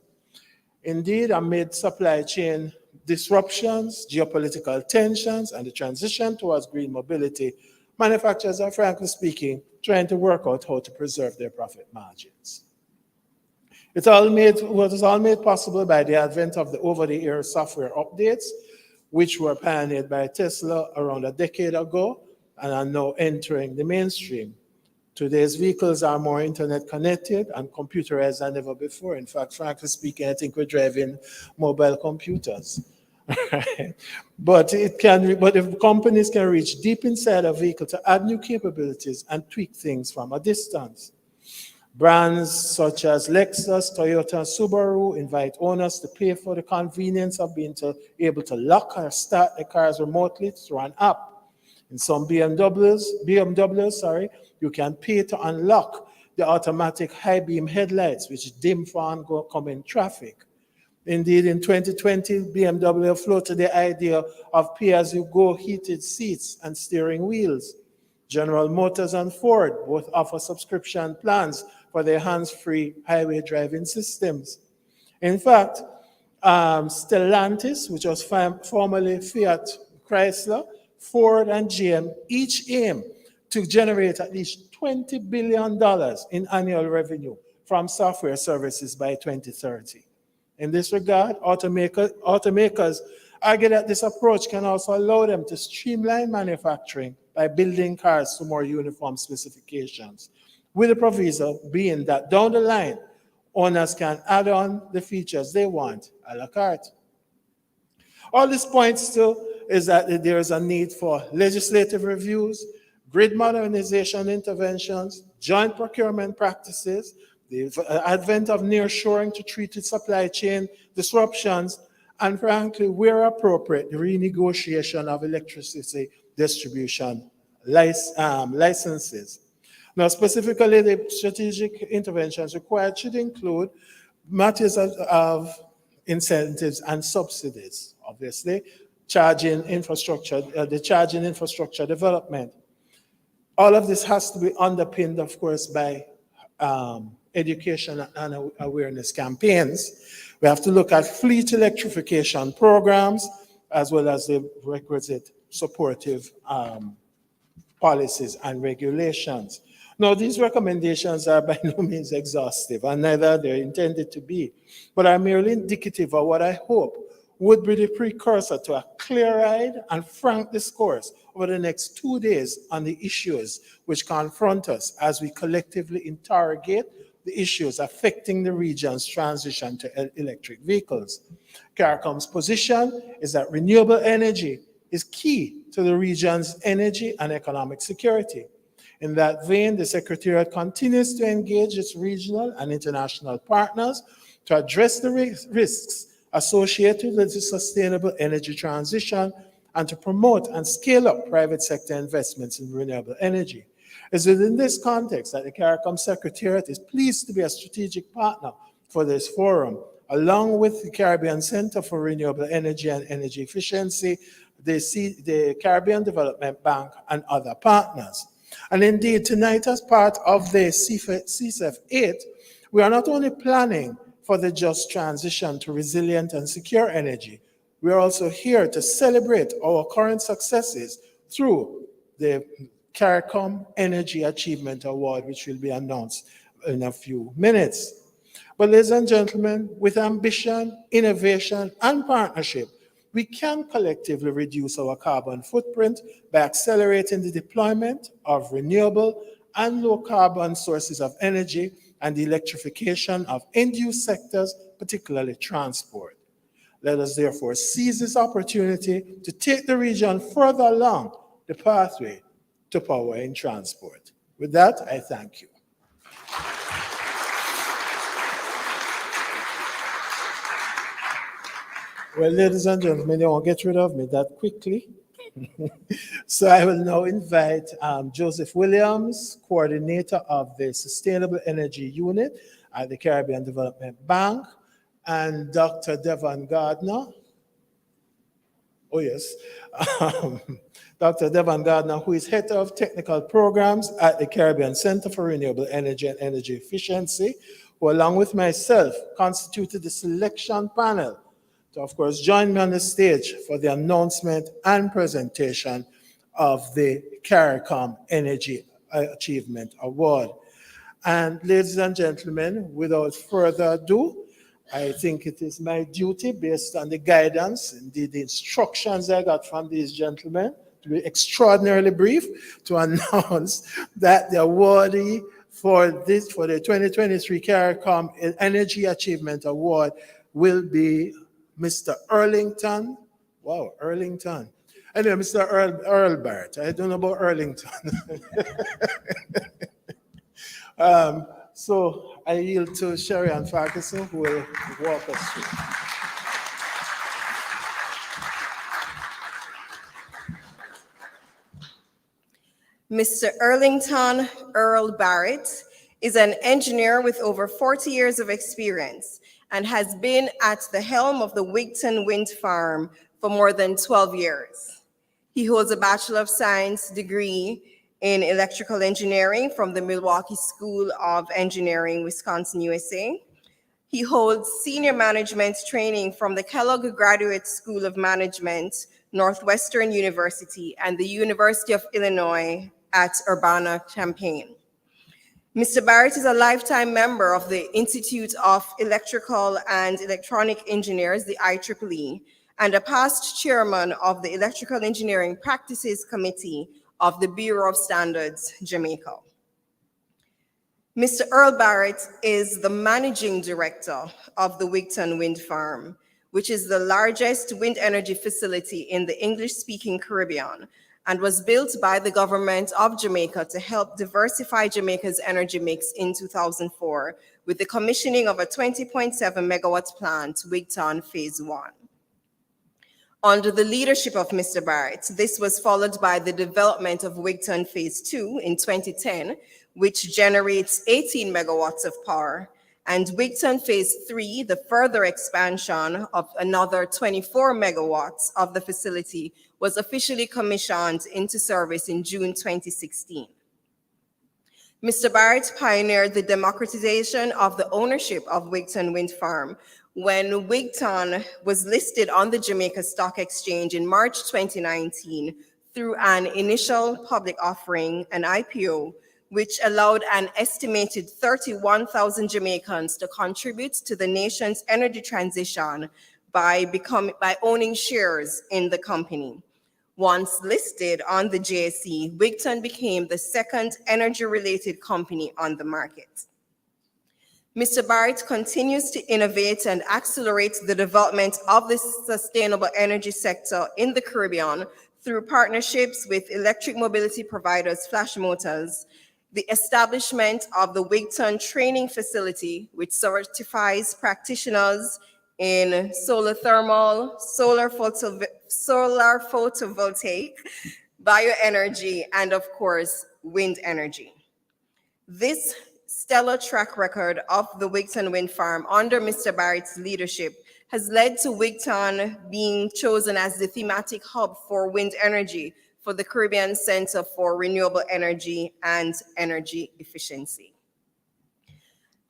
Indeed, amid supply chain disruptions, geopolitical tensions, and the transition towards green mobility, manufacturers are, frankly speaking, trying to work out how to preserve their profit margins. It was all made possible by the advent of the over-the-air software updates, which were pioneered by Tesla around a decade ago and are now entering the mainstream. Today's vehicles are more internet connected and computerized than ever before. In fact, frankly speaking, I think we're driving mobile computers. But if companies can reach deep inside a vehicle to add new capabilities and tweak things from a distance. Brands such as Lexus, Toyota, and Subaru invite owners to pay for the convenience of being able to lock or start the cars remotely through an app. In some BMWs, you can pay to unlock the automatic high beam headlights, which dim for oncoming traffic. Indeed, in 2020, BMW floated the idea of pay-as-you-go heated seats and steering wheels. General Motors and Ford both offer subscription plans for their hands-free highway driving systems. In fact, Stellantis, which was formerly Fiat Chrysler, Ford, and GM, each aim to generate at least $20 billion in annual revenue from software services by 2030. In this regard, automakers argue that this approach can also allow them to streamline manufacturing by building cars to more uniform specifications, with the proviso being that down the line, owners can add on the features they want a la carte. All this points to is that there is a need for legislative reviews, grid modernization interventions, joint procurement practices, the advent of nearshoring to treat its supply chain disruptions, and frankly, where appropriate, the renegotiation of electricity distribution licenses. Now, specifically, the strategic interventions required should include matters of incentives and subsidies, obviously, charging infrastructure, the charging infrastructure development. All of this has to be underpinned, of course, by education and awareness campaigns. We have to look at fleet electrification programs, as well as the requisite supportive policies and regulations. Now, these recommendations are by no means exhaustive, and neither they're intended to be, but are merely indicative of what I hope would be the precursor to a clear-eyed and frank discourse over the next 2 days on the issues which confront us as we collectively interrogate the issues affecting the region's transition to electric vehicles. CARICOM's position is that renewable energy is key to the region's energy and economic security. In that vein, the Secretariat continues to engage its regional and international partners to address the risks associated with the sustainable energy transition and to promote and scale up private sector investments in renewable energy. It's within this context that the CARICOM Secretariat is pleased to be a strategic partner for this forum, along with the Caribbean Center for Renewable Energy and Energy Efficiency, the Caribbean Development Bank, and other partners. And indeed, tonight, as part of the CSEF VIII, we are not only planning for the just transition to resilient and secure energy, we are also here to celebrate our current successes through the CARICOM Energy Achievement Award, which will be announced in a few minutes. But ladies and gentlemen, with ambition, innovation, and partnership, we can collectively reduce our carbon footprint by accelerating the deployment of renewable and low carbon sources of energy and the electrification of end-use sectors, particularly transport. Let us therefore seize this opportunity to take the region further along the pathway to power in transport. With that, I thank you. Well, ladies and gentlemen, you won't get rid of me that quickly. So I will now invite Joseph Williams, coordinator of the Sustainable Energy Unit at the Caribbean Development Bank, and Dr. Devon Gardner. Oh, yes. Dr. Devon Gardner, who is head of technical programs at the Caribbean Center for Renewable Energy and Energy Efficiency, who, along with myself, constituted the selection panel to, of course, join me on the stage for the announcement and presentation of the CARICOM Energy Achievement Award. And ladies and gentlemen, without further ado, I think it is my duty, based on the guidance, indeed the instructions I got from these gentlemen, to be extraordinarily brief, to announce that the awardee for the 2023 CARICOM Energy Achievement Award will be Mr. Earlington. Wow, Earlington. Anyway, Mr. Earl Barrett. I don't know about Earlington. So I yield to Sherry Ann Farquharson, who will walk us through. Mr. Earlington Earl Barrett is an engineer with over 40 years of experience and has been at the helm of the VIII wind farm for more than 12 years. He holds a Bachelor of Science degree in electrical engineering from the Milwaukee School of Engineering, Wisconsin, USA. He holds senior management training from the Kellogg Graduate School of Management, Northwestern University, and the University of Illinois at Urbana-Champaign. Mr. Barrett is a lifetime member of the Institute of Electrical and Electronic Engineers, the IEEE, and a past chairman of the Electrical Engineering Practices Committee of the Bureau of Standards, Jamaica. Mr. Earl Barrett is the managing director of the VIII Wind Farm, which is the largest wind energy facility in the English-speaking Caribbean, and was built by the government of Jamaica to help diversify Jamaica's energy mix in 2004 with the commissioning of a 20.7 megawatt plant, VIII Phase 1. Under the leadership of Mr. Barrett, this was followed by the development of VIII Phase 2 in 2010, which generates 18 megawatts of power, and VIII Phase 3, the further expansion of another 24 megawatts of the facility, was officially commissioned into service in June 2016. Mr. Barrett pioneered the democratization of the ownership of VIII Wind Farm when VIII was listed on the Jamaica Stock Exchange in March 2019 through an initial public offering, an IPO, which allowed an estimated 31,000 Jamaicans to contribute to the nation's energy transition by owning shares in the company. Once listed on the JSE, VIII became the second energy-related company on the market. Mr. Barrett continues to innovate and accelerate the development of the sustainable energy sector in the Caribbean through partnerships with electric mobility providers Flash Motors, the establishment of the VIII training facility, which certifies practitioners in solar thermal, solar photovoltaic, bioenergy, and of course, wind energy. This stellar track record of the Wigton Wind Farm under Mr. Barrett's leadership has led to Wigton being chosen as the thematic hub for wind energy for the Caribbean Center for Renewable Energy and Energy Efficiency.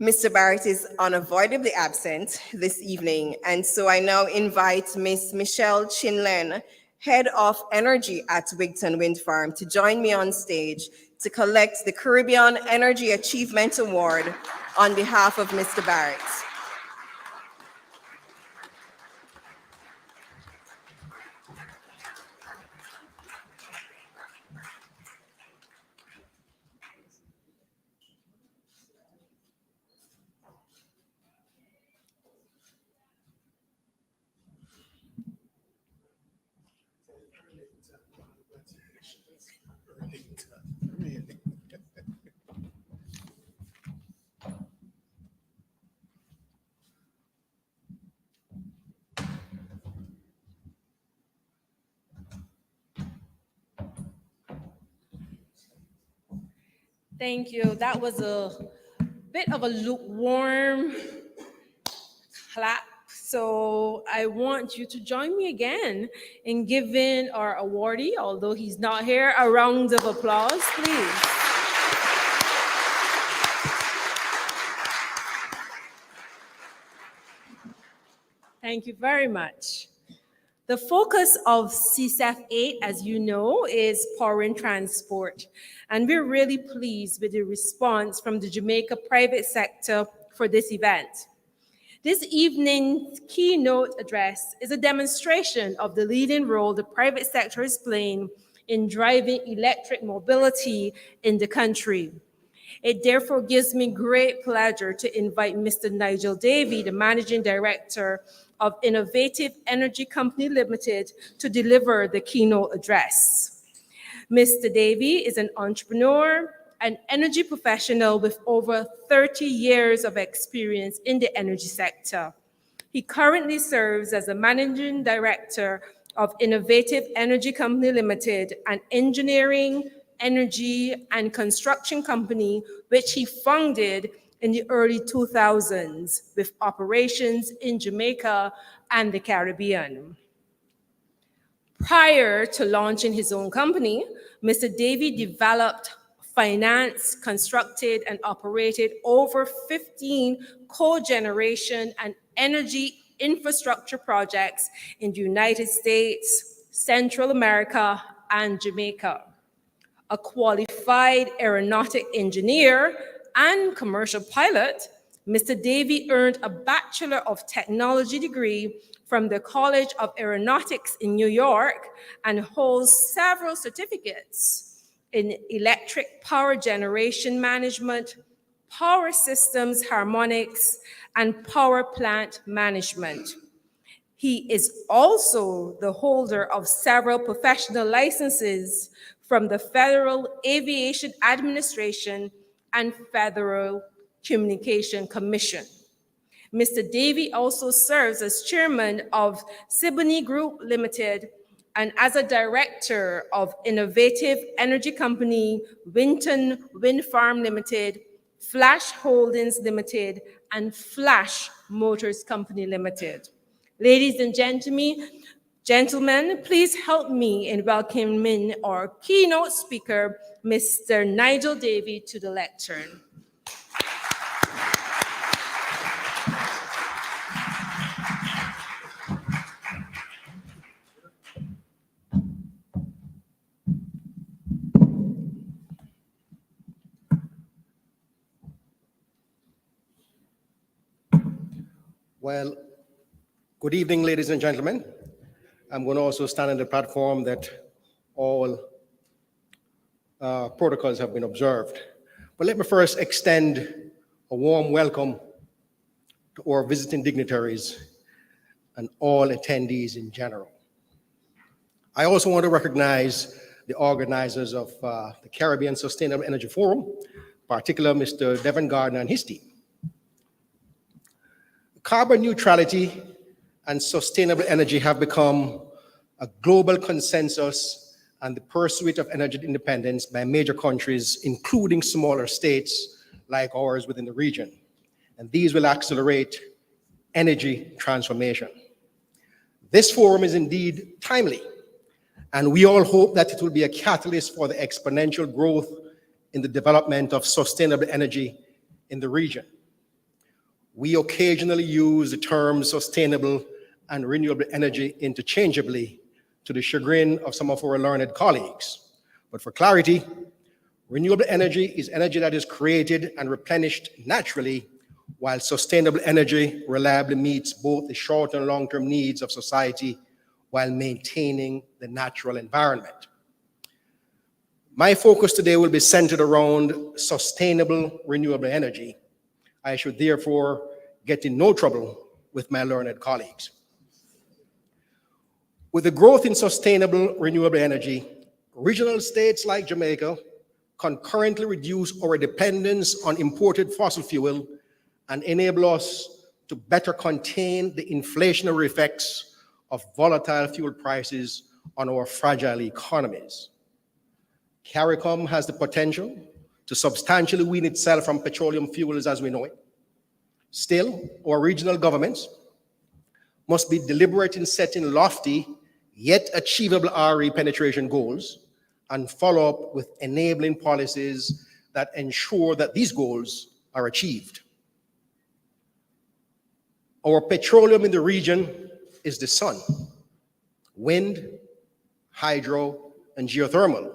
Mr. Barrett is unavoidably absent this evening, and so I now invite Ms. Michelle Chinlen, Head of Energy at Wigton Wind Farm, to join me on stage to collect the Caribbean Energy Achievement Award on behalf of Mr. Barrett. Thank you. That was a bit of a lukewarm clap. So I want you to join me again in giving our awardee, although he's not here, a round of applause, please. Thank you very much. The focus of CSEF VIII, as you know, is power and transport. And we're really pleased with the response from the Jamaica private sector for this event. This evening's keynote address is a demonstration of the leading role the private sector is playing in driving electric mobility in the country. It therefore gives me great pleasure to invite Mr. Nigel Davey, the Managing Director of Innovative Energy Company Limited, to deliver the keynote address. Mr. Davey is an entrepreneur, an energy professional with over 30 years of experience in the energy sector. He currently serves as a Managing Director of Innovative Energy Company Limited, an engineering, energy, and construction company which he founded in the early 2000s with operations in Jamaica and the Caribbean. Prior to launching his own company, Mr. Davey developed, financed, constructed, and operated over 15 cogeneration and energy infrastructure projects in the United States, Central America, and Jamaica. A qualified aeronautic engineer and commercial pilot, Mr. Davey earned a Bachelor of Technology degree from the College of Aeronautics in New York and holds several certificates in electric power generation management, power systems harmonics, and power plant management. He is also the holder of several professional licenses from the Federal Aviation Administration and Federal Communication Commission. Mr. Davey also serves as chairman of Siboney Group Limited and as a director of Innovative Energy Company, Wigton Wind Farm Limited, Flash Holdings Limited, and Flash Motors Company Limited. Ladies and gentlemen, please help me in welcoming our keynote speaker, Mr. Nigel Davey, to the lectern. Well, good evening, ladies and gentlemen. I'm going to also stand on the platform that all protocols have been observed. But let me first extend a warm welcome to our visiting dignitaries and all attendees in general. I also want to recognize the organizers of the Caribbean Sustainable Energy Forum, particularly Mr. Devin Gardner and his team. Carbon neutrality and sustainable energy have become a global consensus and the pursuit of energy independence by major countries, including smaller states like ours within the region. And these will accelerate energy transformation. This forum is indeed timely, and we all hope that it will be a catalyst for the exponential growth in the development of sustainable energy in the region. We occasionally use the terms sustainable and renewable energy interchangeably, to the chagrin of some of our learned colleagues. But for clarity, renewable energy is energy that is created and replenished naturally, while sustainable energy reliably meets both the short and long-term needs of society while maintaining the natural environment. My focus today will be centered around sustainable renewable energy. I should therefore get in no trouble with my learned colleagues. With the growth in sustainable renewable energy, regional states like Jamaica concurrently reduce our dependence on imported fossil fuel and enable us to better contain the inflationary effects of volatile fuel prices on our fragile economies. CARICOM has the potential to substantially wean itself from petroleum fuels as we know it. Still, our regional governments must be deliberate in setting lofty yet achievable RE penetration goals and follow up with enabling policies that ensure that these goals are achieved. Our petroleum in the region is the sun, wind, hydro, and geothermal,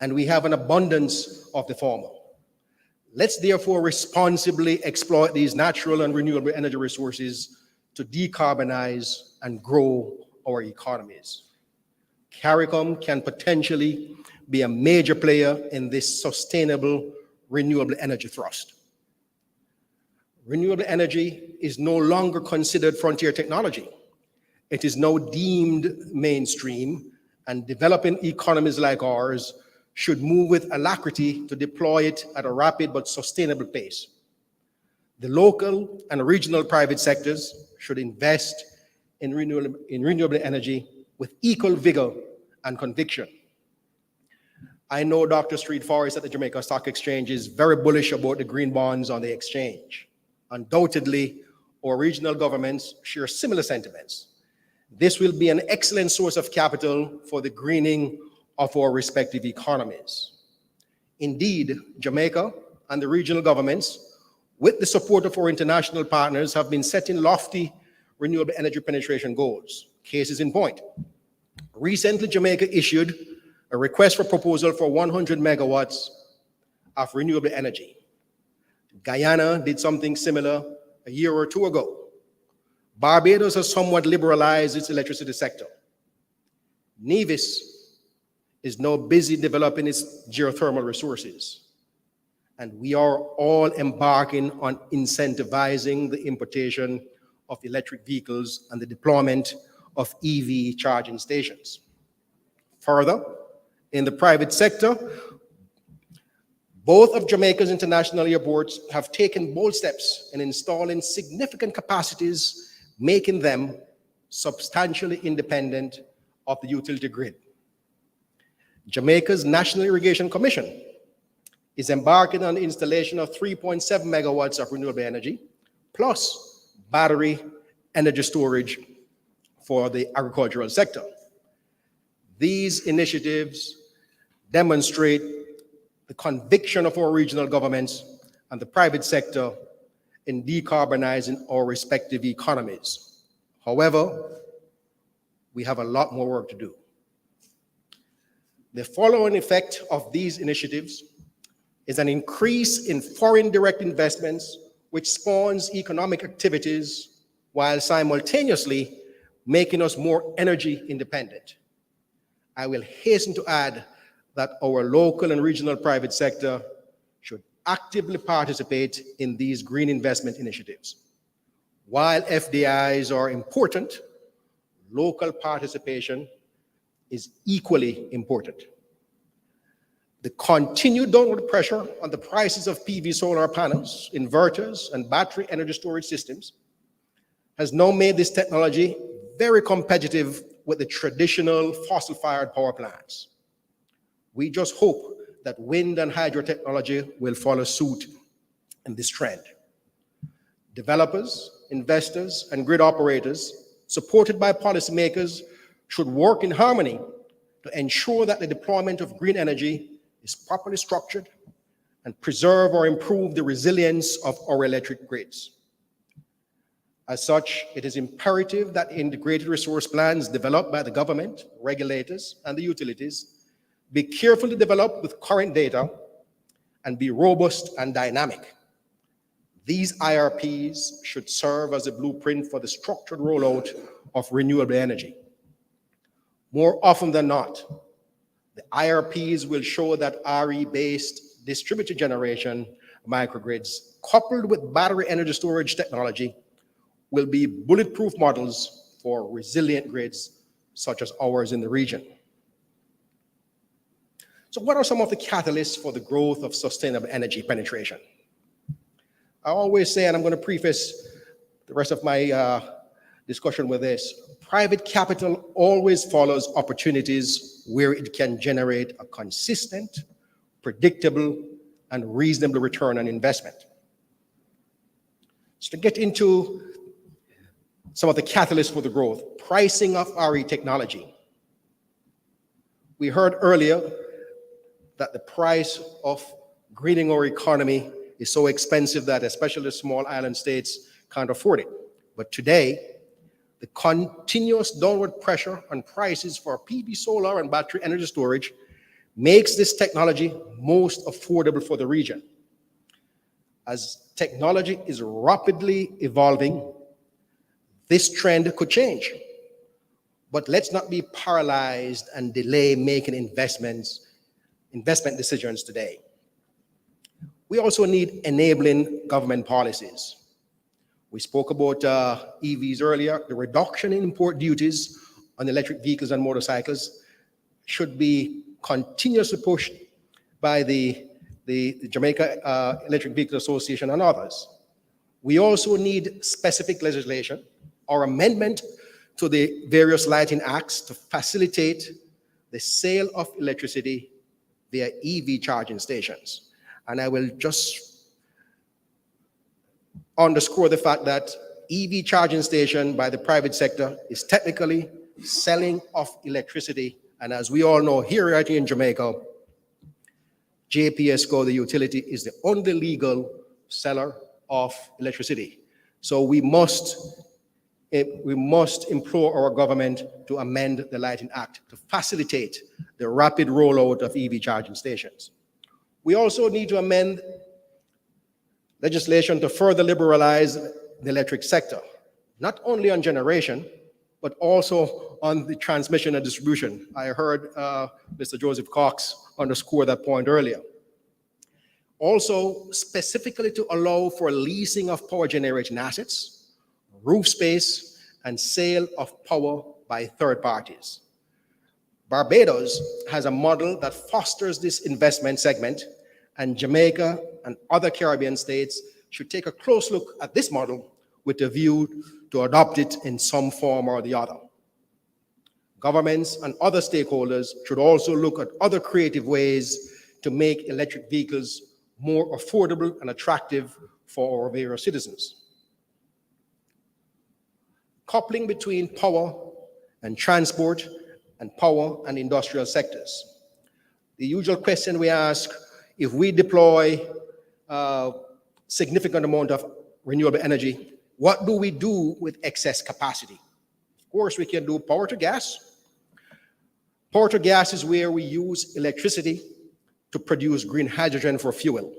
and we have an abundance of the former. Let's therefore responsibly exploit these natural and renewable energy resources to decarbonize and grow our economies. CARICOM can potentially be a major player in this sustainable renewable energy thrust. Renewable energy is no longer considered frontier technology. It is now deemed mainstream, and developing economies like ours should move with alacrity to deploy it at a rapid but sustainable pace. The local and regional private sectors should invest in renewable energy with equal vigor and conviction. I know Dr. Street Forrest at the Jamaica Stock Exchange is very bullish about the green bonds on the exchange. Undoubtedly, our regional governments share similar sentiments. This will be an excellent source of capital for the greening of our respective economies. Indeed, Jamaica and the regional governments, with the support of our international partners, have been setting lofty renewable energy penetration goals. Cases in point. Recently, Jamaica issued a request for proposal for 100 megawatts of renewable energy. Guyana did something similar a year or two ago. Barbados has somewhat liberalized its electricity sector. Nevis is now busy developing its geothermal resources. And we are all embarking on incentivizing the importation of electric vehicles and the deployment of EV charging stations. Further, in the private sector, both of Jamaica's international airports have taken bold steps in installing significant capacities, making them substantially independent of the utility grid. Jamaica's National Irrigation Commission is embarking on the installation of 3.7 megawatts of renewable energy, plus battery energy storage for the agricultural sector. These initiatives demonstrate the conviction of our regional governments and the private sector in decarbonizing our respective economies. However, we have a lot more work to do. The following effect of these initiatives is an increase in foreign direct investments, which spawns economic activities while simultaneously making us more energy independent. I will hasten to add that our local and regional private sector should actively participate in these green investment initiatives. While FDIs are important, local participation is equally important. The continued downward pressure on the prices of PV solar panels, inverters, and battery energy storage systems has now made this technology very competitive with the traditional fossil-fired power plants. We just hope that wind and hydro technology will follow suit in this trend. Developers, investors, and grid operators, supported by policymakers, should work in harmony to ensure that the deployment of green energy is properly structured and preserve or improve the resilience of our electric grids. As such, it is imperative that integrated resource plans developed by the government, regulators, and the utilities be carefully developed with current data and be robust and dynamic. These IRPs should serve as a blueprint for the structured rollout of renewable energy. More often than not, the IRPs will show that RE-based distributed generation microgrids, coupled with battery energy storage technology, will be bulletproof models for resilient grids such as ours in the region. So what are some of the catalysts for the growth of sustainable energy penetration? I always say, and I'm going to preface the rest of my discussion with this, private capital always follows opportunities where it can generate a consistent, predictable, and reasonable return on investment. So to get into some of the catalysts for the growth, pricing of RE technology. We heard earlier that the price of greening our economy is so expensive that especially the small island states can't afford it. But today, the continuous downward pressure on prices for PV solar and battery energy storage makes this technology most affordable for the region. As technology is rapidly evolving, this trend could change. But let's not be paralyzed and delay making investment decisions today. We also need enabling government policies. We spoke about EVs earlier. The reduction in import duties on electric vehicles and motorcycles should be continuously pushed by the Jamaica Electric Vehicle Association and others. We also need specific legislation or amendment to the various lighting acts to facilitate the sale of electricity via EV charging stations. And I will just underscore the fact that EV charging station by the private sector is technically selling of electricity. And as we all know, here right in Jamaica, JPSCO, the utility, is the only legal seller of electricity. So we must implore our government to amend the Lighting Act to facilitate the rapid rollout of EV charging stations. We also need to amend legislation to further liberalize the electric sector, not only on generation, but also on the transmission and distribution. I heard Mr. Joseph Cox underscore that point earlier. Also, specifically to allow for leasing of power generation assets, roof space, and sale of power by third parties. Barbados has a model that fosters this investment segment, and Jamaica and other Caribbean states should take a close look at this model with a view to adopt it in some form or the other. Governments and other stakeholders should also look at other creative ways to make electric vehicles more affordable and attractive for our various citizens. Coupling between power and transport and power and industrial sectors. The usual question we ask, if we deploy a significant amount of renewable energy, what do we do with excess capacity? Of course, we can do power to gas. Power to gas is where we use electricity to produce green hydrogen for fuel.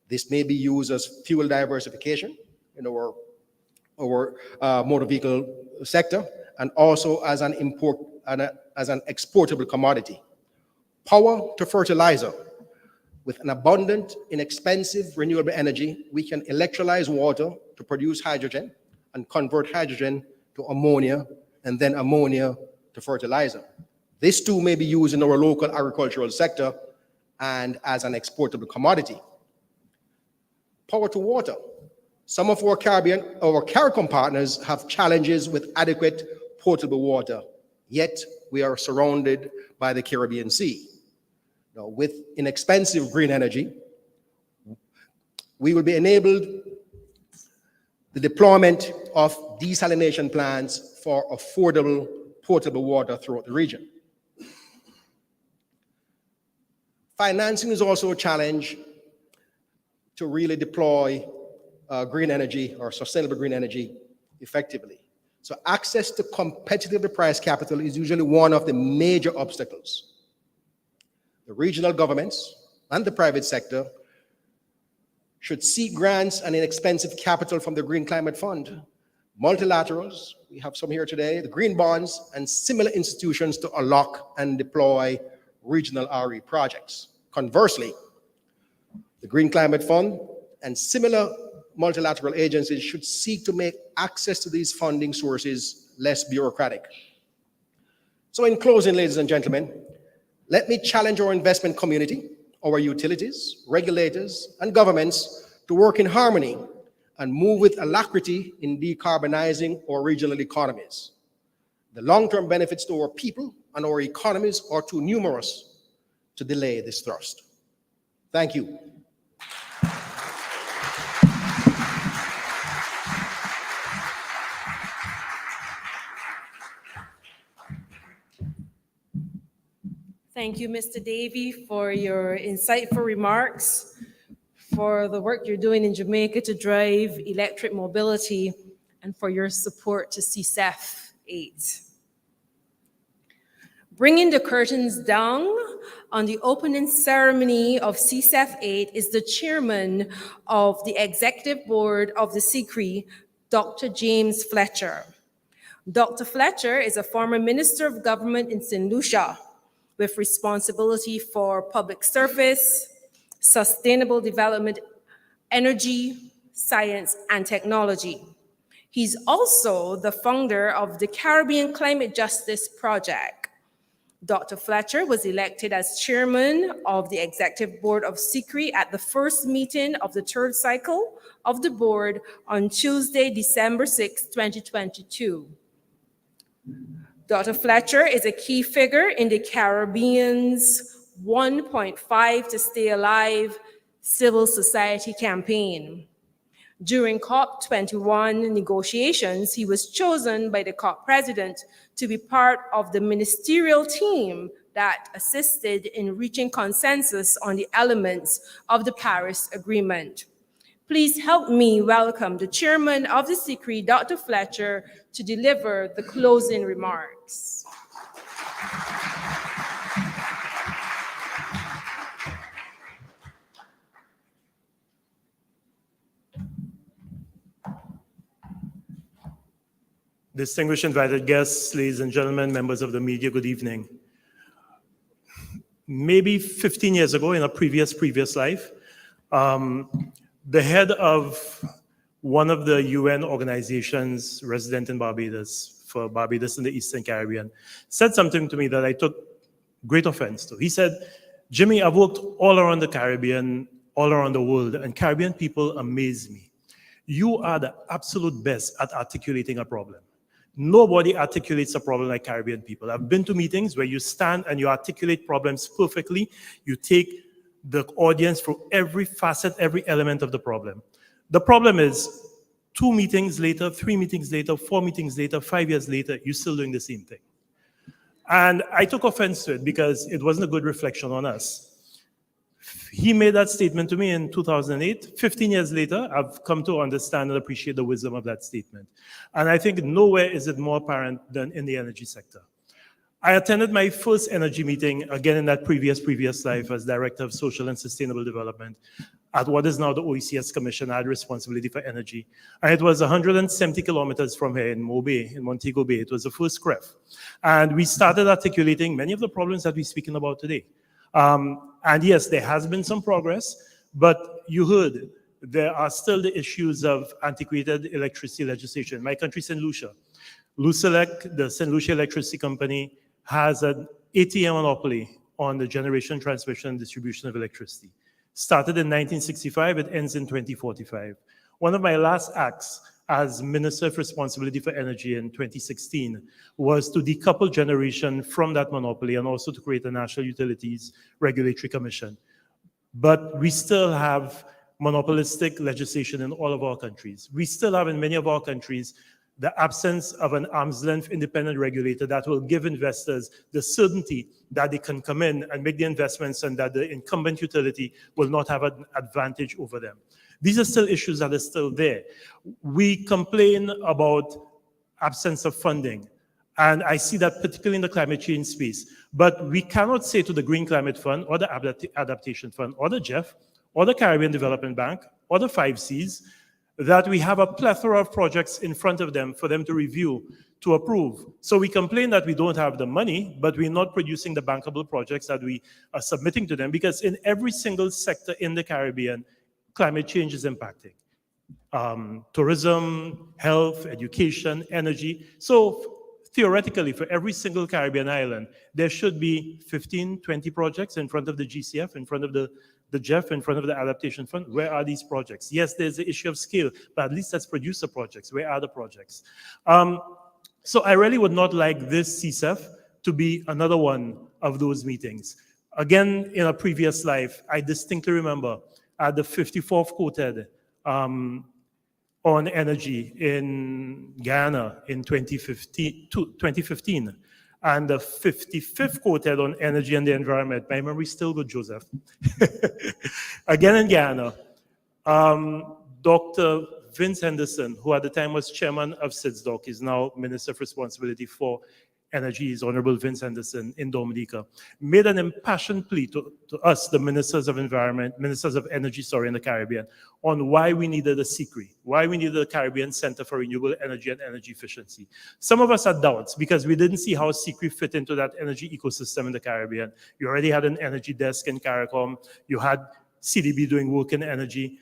This may be used as fuel diversification in our motor vehicle sector, and also as an exportable commodity. Power to fertilizer. With an abundant, inexpensive renewable energy, we can electrolyze water to produce hydrogen and convert hydrogen to ammonia, and then ammonia to fertilizer. This too may be used in our local agricultural sector and as an exportable commodity. Power to water. Some of our CARICOM partners have challenges with adequate potable water, yet we are surrounded by the Caribbean Sea. Now, with inexpensive green energy, we will be enabled the deployment of desalination plants for affordable potable water throughout the region. Financing is also a challenge to really deploy green energy or sustainable green energy effectively. So access to competitively priced capital is usually one of the major obstacles. The regional governments and the private sector should seek grants and inexpensive capital from the Green Climate Fund, multilaterals, we have some here today, the green bonds, and similar institutions to unlock and deploy regional RE projects. Conversely, the Green Climate Fund and similar multilateral agencies should seek to make access to these funding sources less bureaucratic. So in closing, ladies and gentlemen, let me challenge our investment community, our utilities, regulators, and governments to work in harmony and move with alacrity in decarbonizing our regional economies. The long-term benefits to our people and our economies are too numerous to delay this thrust. Thank you. Thank you, Mr. Davey, for your insightful remarks, for the work you're doing in Jamaica to drive electric mobility, and for your support to CSEF VIII. Bringing the curtains down on the opening ceremony of CSEF VIII is the chairman of the executive board of the CCRI, Dr. James Fletcher. Dr. Fletcher is a former minister of government in St. Lucia, with responsibility for public service, sustainable development, energy, science, and technology. He's also the founder of the Caribbean Climate Justice Project. Dr. Fletcher was elected as chairman of the executive board of CCRI at the first meeting of the third cycle of the board on Tuesday, December 6, 2022. Dr. Fletcher is a key figure in the Caribbean's 1.5 to Stay Alive civil society campaign. During COP21 negotiations, he was chosen by the COP president to be part of the ministerial team that assisted in reaching consensus on the elements of the Paris Agreement. Please help me welcome the chairman of the CCRI, Dr. Fletcher, to deliver the closing remarks. Distinguished invited guests, ladies and gentlemen, members of the media, good evening. Maybe 15 years ago in a previous life, the head of one of the UN organizations resident in Barbados, for Barbados in the Eastern Caribbean, said something to me that I took great offense to. He said, "Jimmy, I've worked all around the Caribbean, all around the world, and Caribbean people amaze me. You are the absolute best at articulating a problem. Nobody articulates a problem like Caribbean people. I've been to meetings where you stand and you articulate problems perfectly. You take the audience through every facet, every element of the problem. The problem is 2 meetings later, 3 meetings later, 4 meetings later, 5 years later, you're still doing the same thing." And I took offense to it because it wasn't a good reflection on us. He made that statement to me in 2008. 15 years later, I've come to understand and appreciate the wisdom of that statement. And I think nowhere is it more apparent than in the energy sector. I attended my first energy meeting, again in that previous life as Director of Social and Sustainable Development at what is now the OECS Commission. I had responsibility for energy. And it was 170 kilometers from here in Mobay, in Montego Bay. It was the first CREF. And we started articulating many of the problems that we're speaking about today. And yes, there has been some progress, but you heard there are still the issues of antiquated electricity legislation. My country, St. Lucia. Lucelec, the St. Lucia Electricity Company, has an 80-year monopoly on the generation, transmission, and distribution of electricity. Started in 1965, it ends in 2045. One of my last acts as Minister of Responsibility for Energy in 2016 was to decouple generation from that monopoly and also to create a National Utilities Regulatory Commission. But we still have monopolistic legislation in all of our countries. We still have in many of our countries the absence of an arm's length independent regulator that will give investors the certainty that they can come in and make the investments and that the incumbent utility will not have an advantage over them. These are still issues that are still there. We complain about absence of funding, and I see that particularly in the climate change space. But we cannot say to the Green Climate Fund or the Adaptation Fund or the GEF or the Caribbean Development Bank or the 5Cs that we have a plethora of projects in front of them for them to review, to approve. So we complain that we don't have the money, but we're not producing the bankable projects that we are submitting to them, because in every single sector in the Caribbean, climate change is impacting. Tourism, health, education, energy. So theoretically, for every single Caribbean island, there should be 15, 20 projects in front of the GCF, in front of the GEF, in front of the Adaptation Fund. Where are these projects? Yes, there's the issue of scale, but at least let's produce the projects. Where are the projects? So I really would not like this CSEF to be another one of those meetings. Again, in a previous life, I distinctly remember at the 54th Quoted on energy in Ghana in 2015, and the 55th Quoted on energy and the environment. My memory is still good, Joseph. Again in Ghana, Dr. Vince Henderson, who at the time was chairman of CIDSDOC, is now Minister of Responsibility for Energy, is Honorable Vince Henderson in Dominica, made an impassioned plea to us, the Ministers of Environment, Ministers of Energy, in the Caribbean, on why we needed a CCRE, why we needed a Caribbean Center for Renewable Energy and Energy Efficiency. Some of us had doubts because we didn't see how CCRE fit into that energy ecosystem in the Caribbean. You already had an energy desk in CARICOM, you had CDB doing work in energy,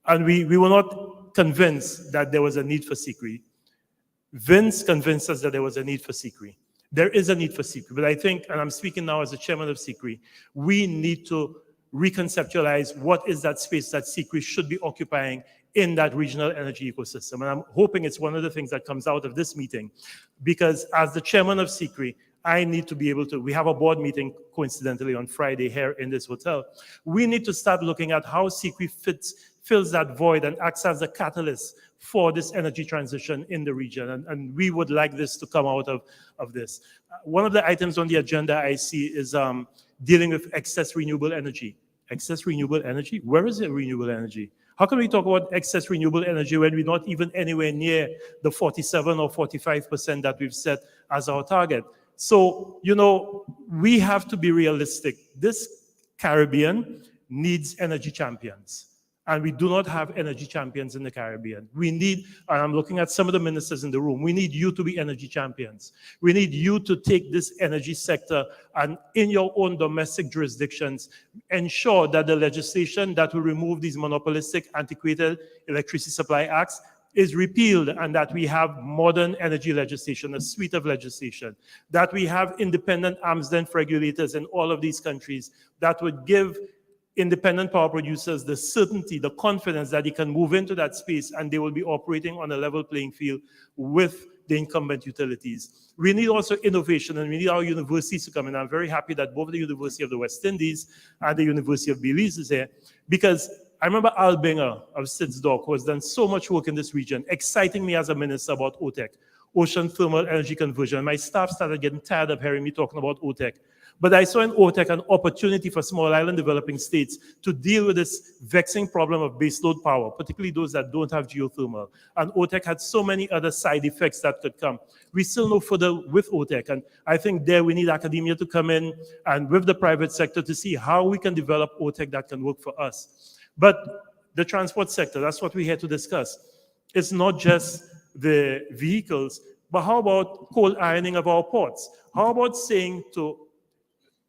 and we were not convinced that there was a need for CCRE. Vince convinced us that there was a need for CCRE. There is a need for CCRE, but I think, and I'm speaking now as the chairman of CCRE, we need to reconceptualize what is that space that CCRE should be occupying in that regional energy ecosystem. And I'm hoping it's one of the things that comes out of this meeting, because as the chairman of CCRE, I need to be able to, we have a board meeting coincidentally on Friday here in this hotel. We need to start looking at how CCRE fills that void and acts as a catalyst for this energy transition in the region. And we would like this to come out of this. One of the items on the agenda I see is dealing with excess renewable energy. Excess renewable energy? Where is it renewable energy? How can we talk about excess renewable energy when we're not even anywhere near the 47 or 45% that we've set as our target? So, you know, we have to be realistic. This Caribbean needs energy champions. And we do not have energy champions in the Caribbean. We need, and I'm looking at some of the ministers in the room, we need you to be energy champions. We need you to take this energy sector and in your own domestic jurisdictions, ensure that the legislation that will remove these monopolistic, antiquated electricity supply acts is repealed, and that we have modern energy legislation, a suite of legislation, that we have independent arm's length regulators in all of these countries that would give independent power producers the certainty, the confidence that they can move into that space and they will be operating on a level playing field with the incumbent utilities. We need also innovation, and we need our universities to come in. I'm very happy that both the University of the West Indies and the University of Belize is here, because I remember Al Binger of CIDSDOC, who has done so much work in this region, exciting me as a minister about OTEC, Ocean Thermal Energy Conversion. My staff started getting tired of hearing me talking about OTEC. But I saw in OTEC an opportunity for small island developing states to deal with this vexing problem of baseload power, particularly those that don't have geothermal. And OTEC had so many other side effects that could come. We still know further with OTEC, and I think there we need academia to come in and with the private sector to see how we can develop OTEC that can work for us. But the transport sector, that's what we're here to discuss. It's not just the vehicles, but how about coal ironing of our ports? How about saying to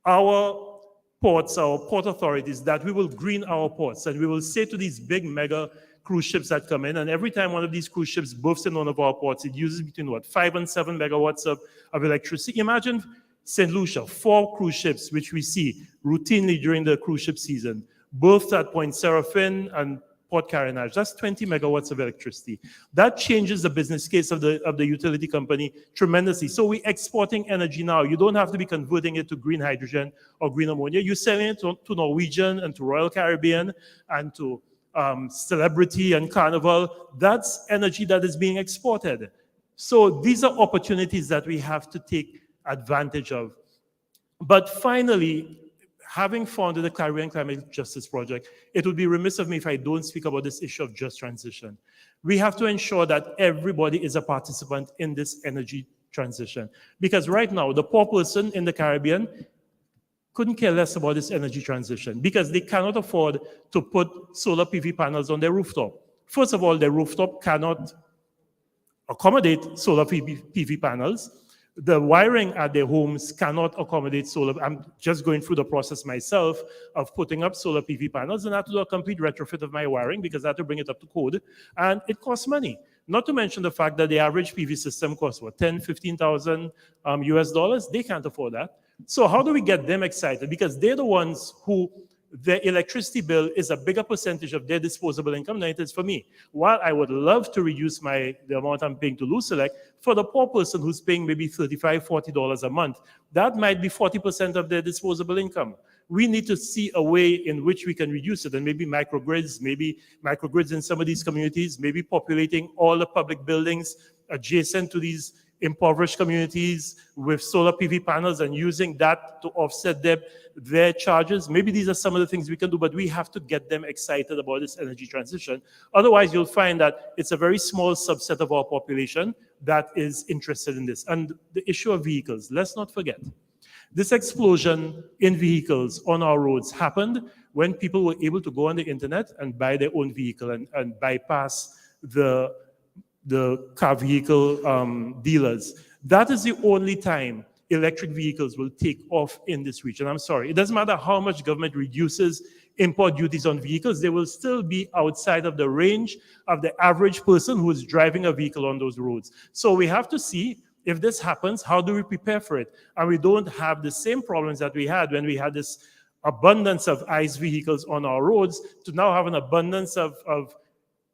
our ports, our port authorities, that we will green our ports, and we will say to these big mega cruise ships that come in, and every time one of these cruise ships berths in one of our ports, it uses between 5 and 7 megawatts of electricity. Imagine St. Lucia, 4 cruise ships, which we see routinely during the cruise ship season, berthed at Point Seraphin and Port Carénage. That's 20 megawatts of electricity. That changes the business case of the utility company tremendously. So we're exporting energy now. You don't have to be converting it to green hydrogen or green ammonia. You're selling it to Norwegian and to Royal Caribbean and to Celebrity and Carnival. That's energy that is being exported. So these are opportunities that we have to take advantage of. But finally, having founded the Caribbean Climate Justice Project, it would be remiss of me if I don't speak about this issue of just transition. We have to ensure that everybody is a participant in this energy transition. Because right now, the poor person in the Caribbean couldn't care less about this energy transition because they cannot afford to put solar PV panels on their rooftop. First of all, their rooftop cannot accommodate solar PV panels. The wiring at their homes cannot accommodate solar. I'm just going through the process myself of putting up solar PV panels, and I have to do a complete retrofit of my wiring because I have to bring it up to code, and it costs money. Not to mention the fact that the average PV system costs, what, 10, 15,000 US dollars? They can't afford that. So how do we get them excited? Because they're the ones who their electricity bill is a bigger percentage of their disposable income than it is for me. While I would love to reduce the amount I'm paying to LUSELEC, for the poor person who's paying maybe $35, $40 a month, that might be 40% of their disposable income. We need to see a way in which we can reduce it, and maybe microgrids in some of these communities, maybe populating all the public buildings adjacent to these impoverished communities with solar PV panels and using that to offset their charges. Maybe these are some of the things we can do, but we have to get them excited about this energy transition. Otherwise, you'll find that it's a very small subset of our population that is interested in this. And the issue of vehicles, let's not forget, this explosion in vehicles on our roads happened when people were able to go on the internet and buy their own vehicle and bypass the car vehicle dealers. That is the only time electric vehicles will take off in this region. I'm sorry, it doesn't matter how much government reduces import duties on vehicles, they will still be outside of the range of the average person who is driving a vehicle on those roads. So we have to see if this happens, how do we prepare for it? And we don't have the same problems that we had when we had this abundance of ICE vehicles on our roads to now have an abundance of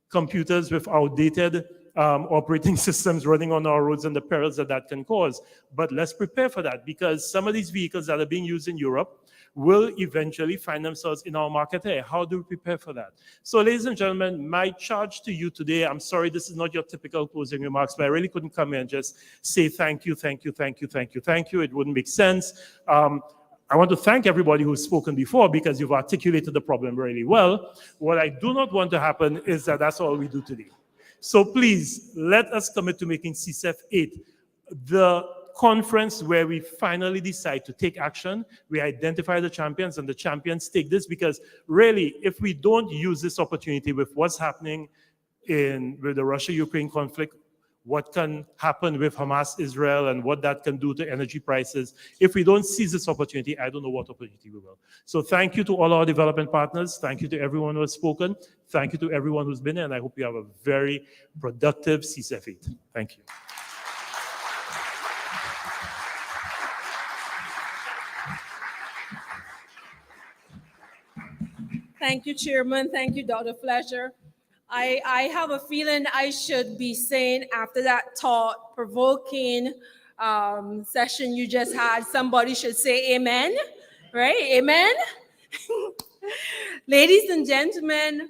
computers with outdated operating systems running on our roads and the perils that can cause. But let's prepare for that because some of these vehicles that are being used in Europe will eventually find themselves in our market here. How do we prepare for that? So ladies and gentlemen, my charge to you today, I'm sorry this is not your typical closing remarks, but I really couldn't come here and just say thank you, thank you, thank you, thank you, thank you. It wouldn't make sense. I want to thank everybody who's spoken before because you've articulated the problem really well. What I do not want to happen is that that's all we do today. So please, let us commit to making CSEF VIII the conference where we finally decide to take action. We identify the champions and the champions take this because really, if we don't use this opportunity with what's happening with the Russia-Ukraine conflict, what can happen with Hamas, Israel, and what that can do to energy prices. If we don't seize this opportunity, I don't know what opportunity we will. So thank you to all our development partners. Thank you to everyone who has spoken. Thank you to everyone who's been here, and I hope you have a very productive CSEF VIII. Thank you. Thank you, Chairman. Thank you, Dr. Fletcher. I have a feeling I should be saying after that thought-provoking session you just had, somebody should say amen, right? Amen? Ladies and gentlemen,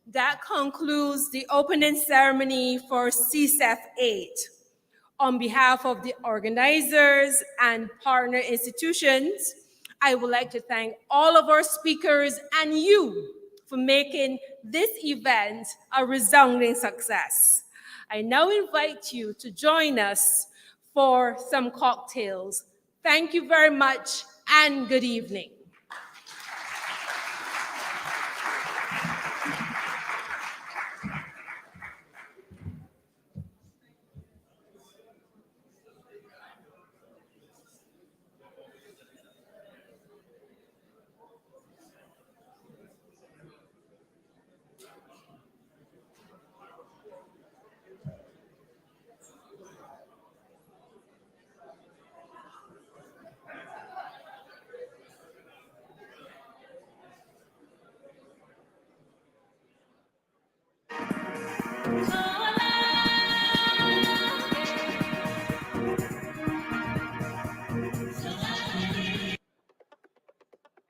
that concludes the opening ceremony for CSEF VIII. On behalf of the organizers and partner institutions, I would like to thank all of our speakers and you for making this event a resounding success. I now invite you to join us for some cocktails. Thank you very much and good evening.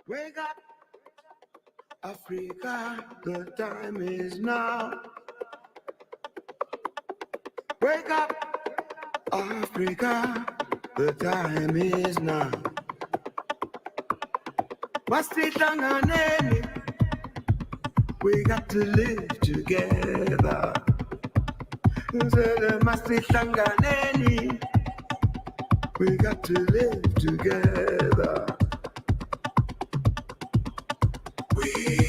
Wake up, Africa, the time is now. Wake up, Africa, the time is now. Masitlanganeni, we got to live together. Masitlanganeni, we got to live together. We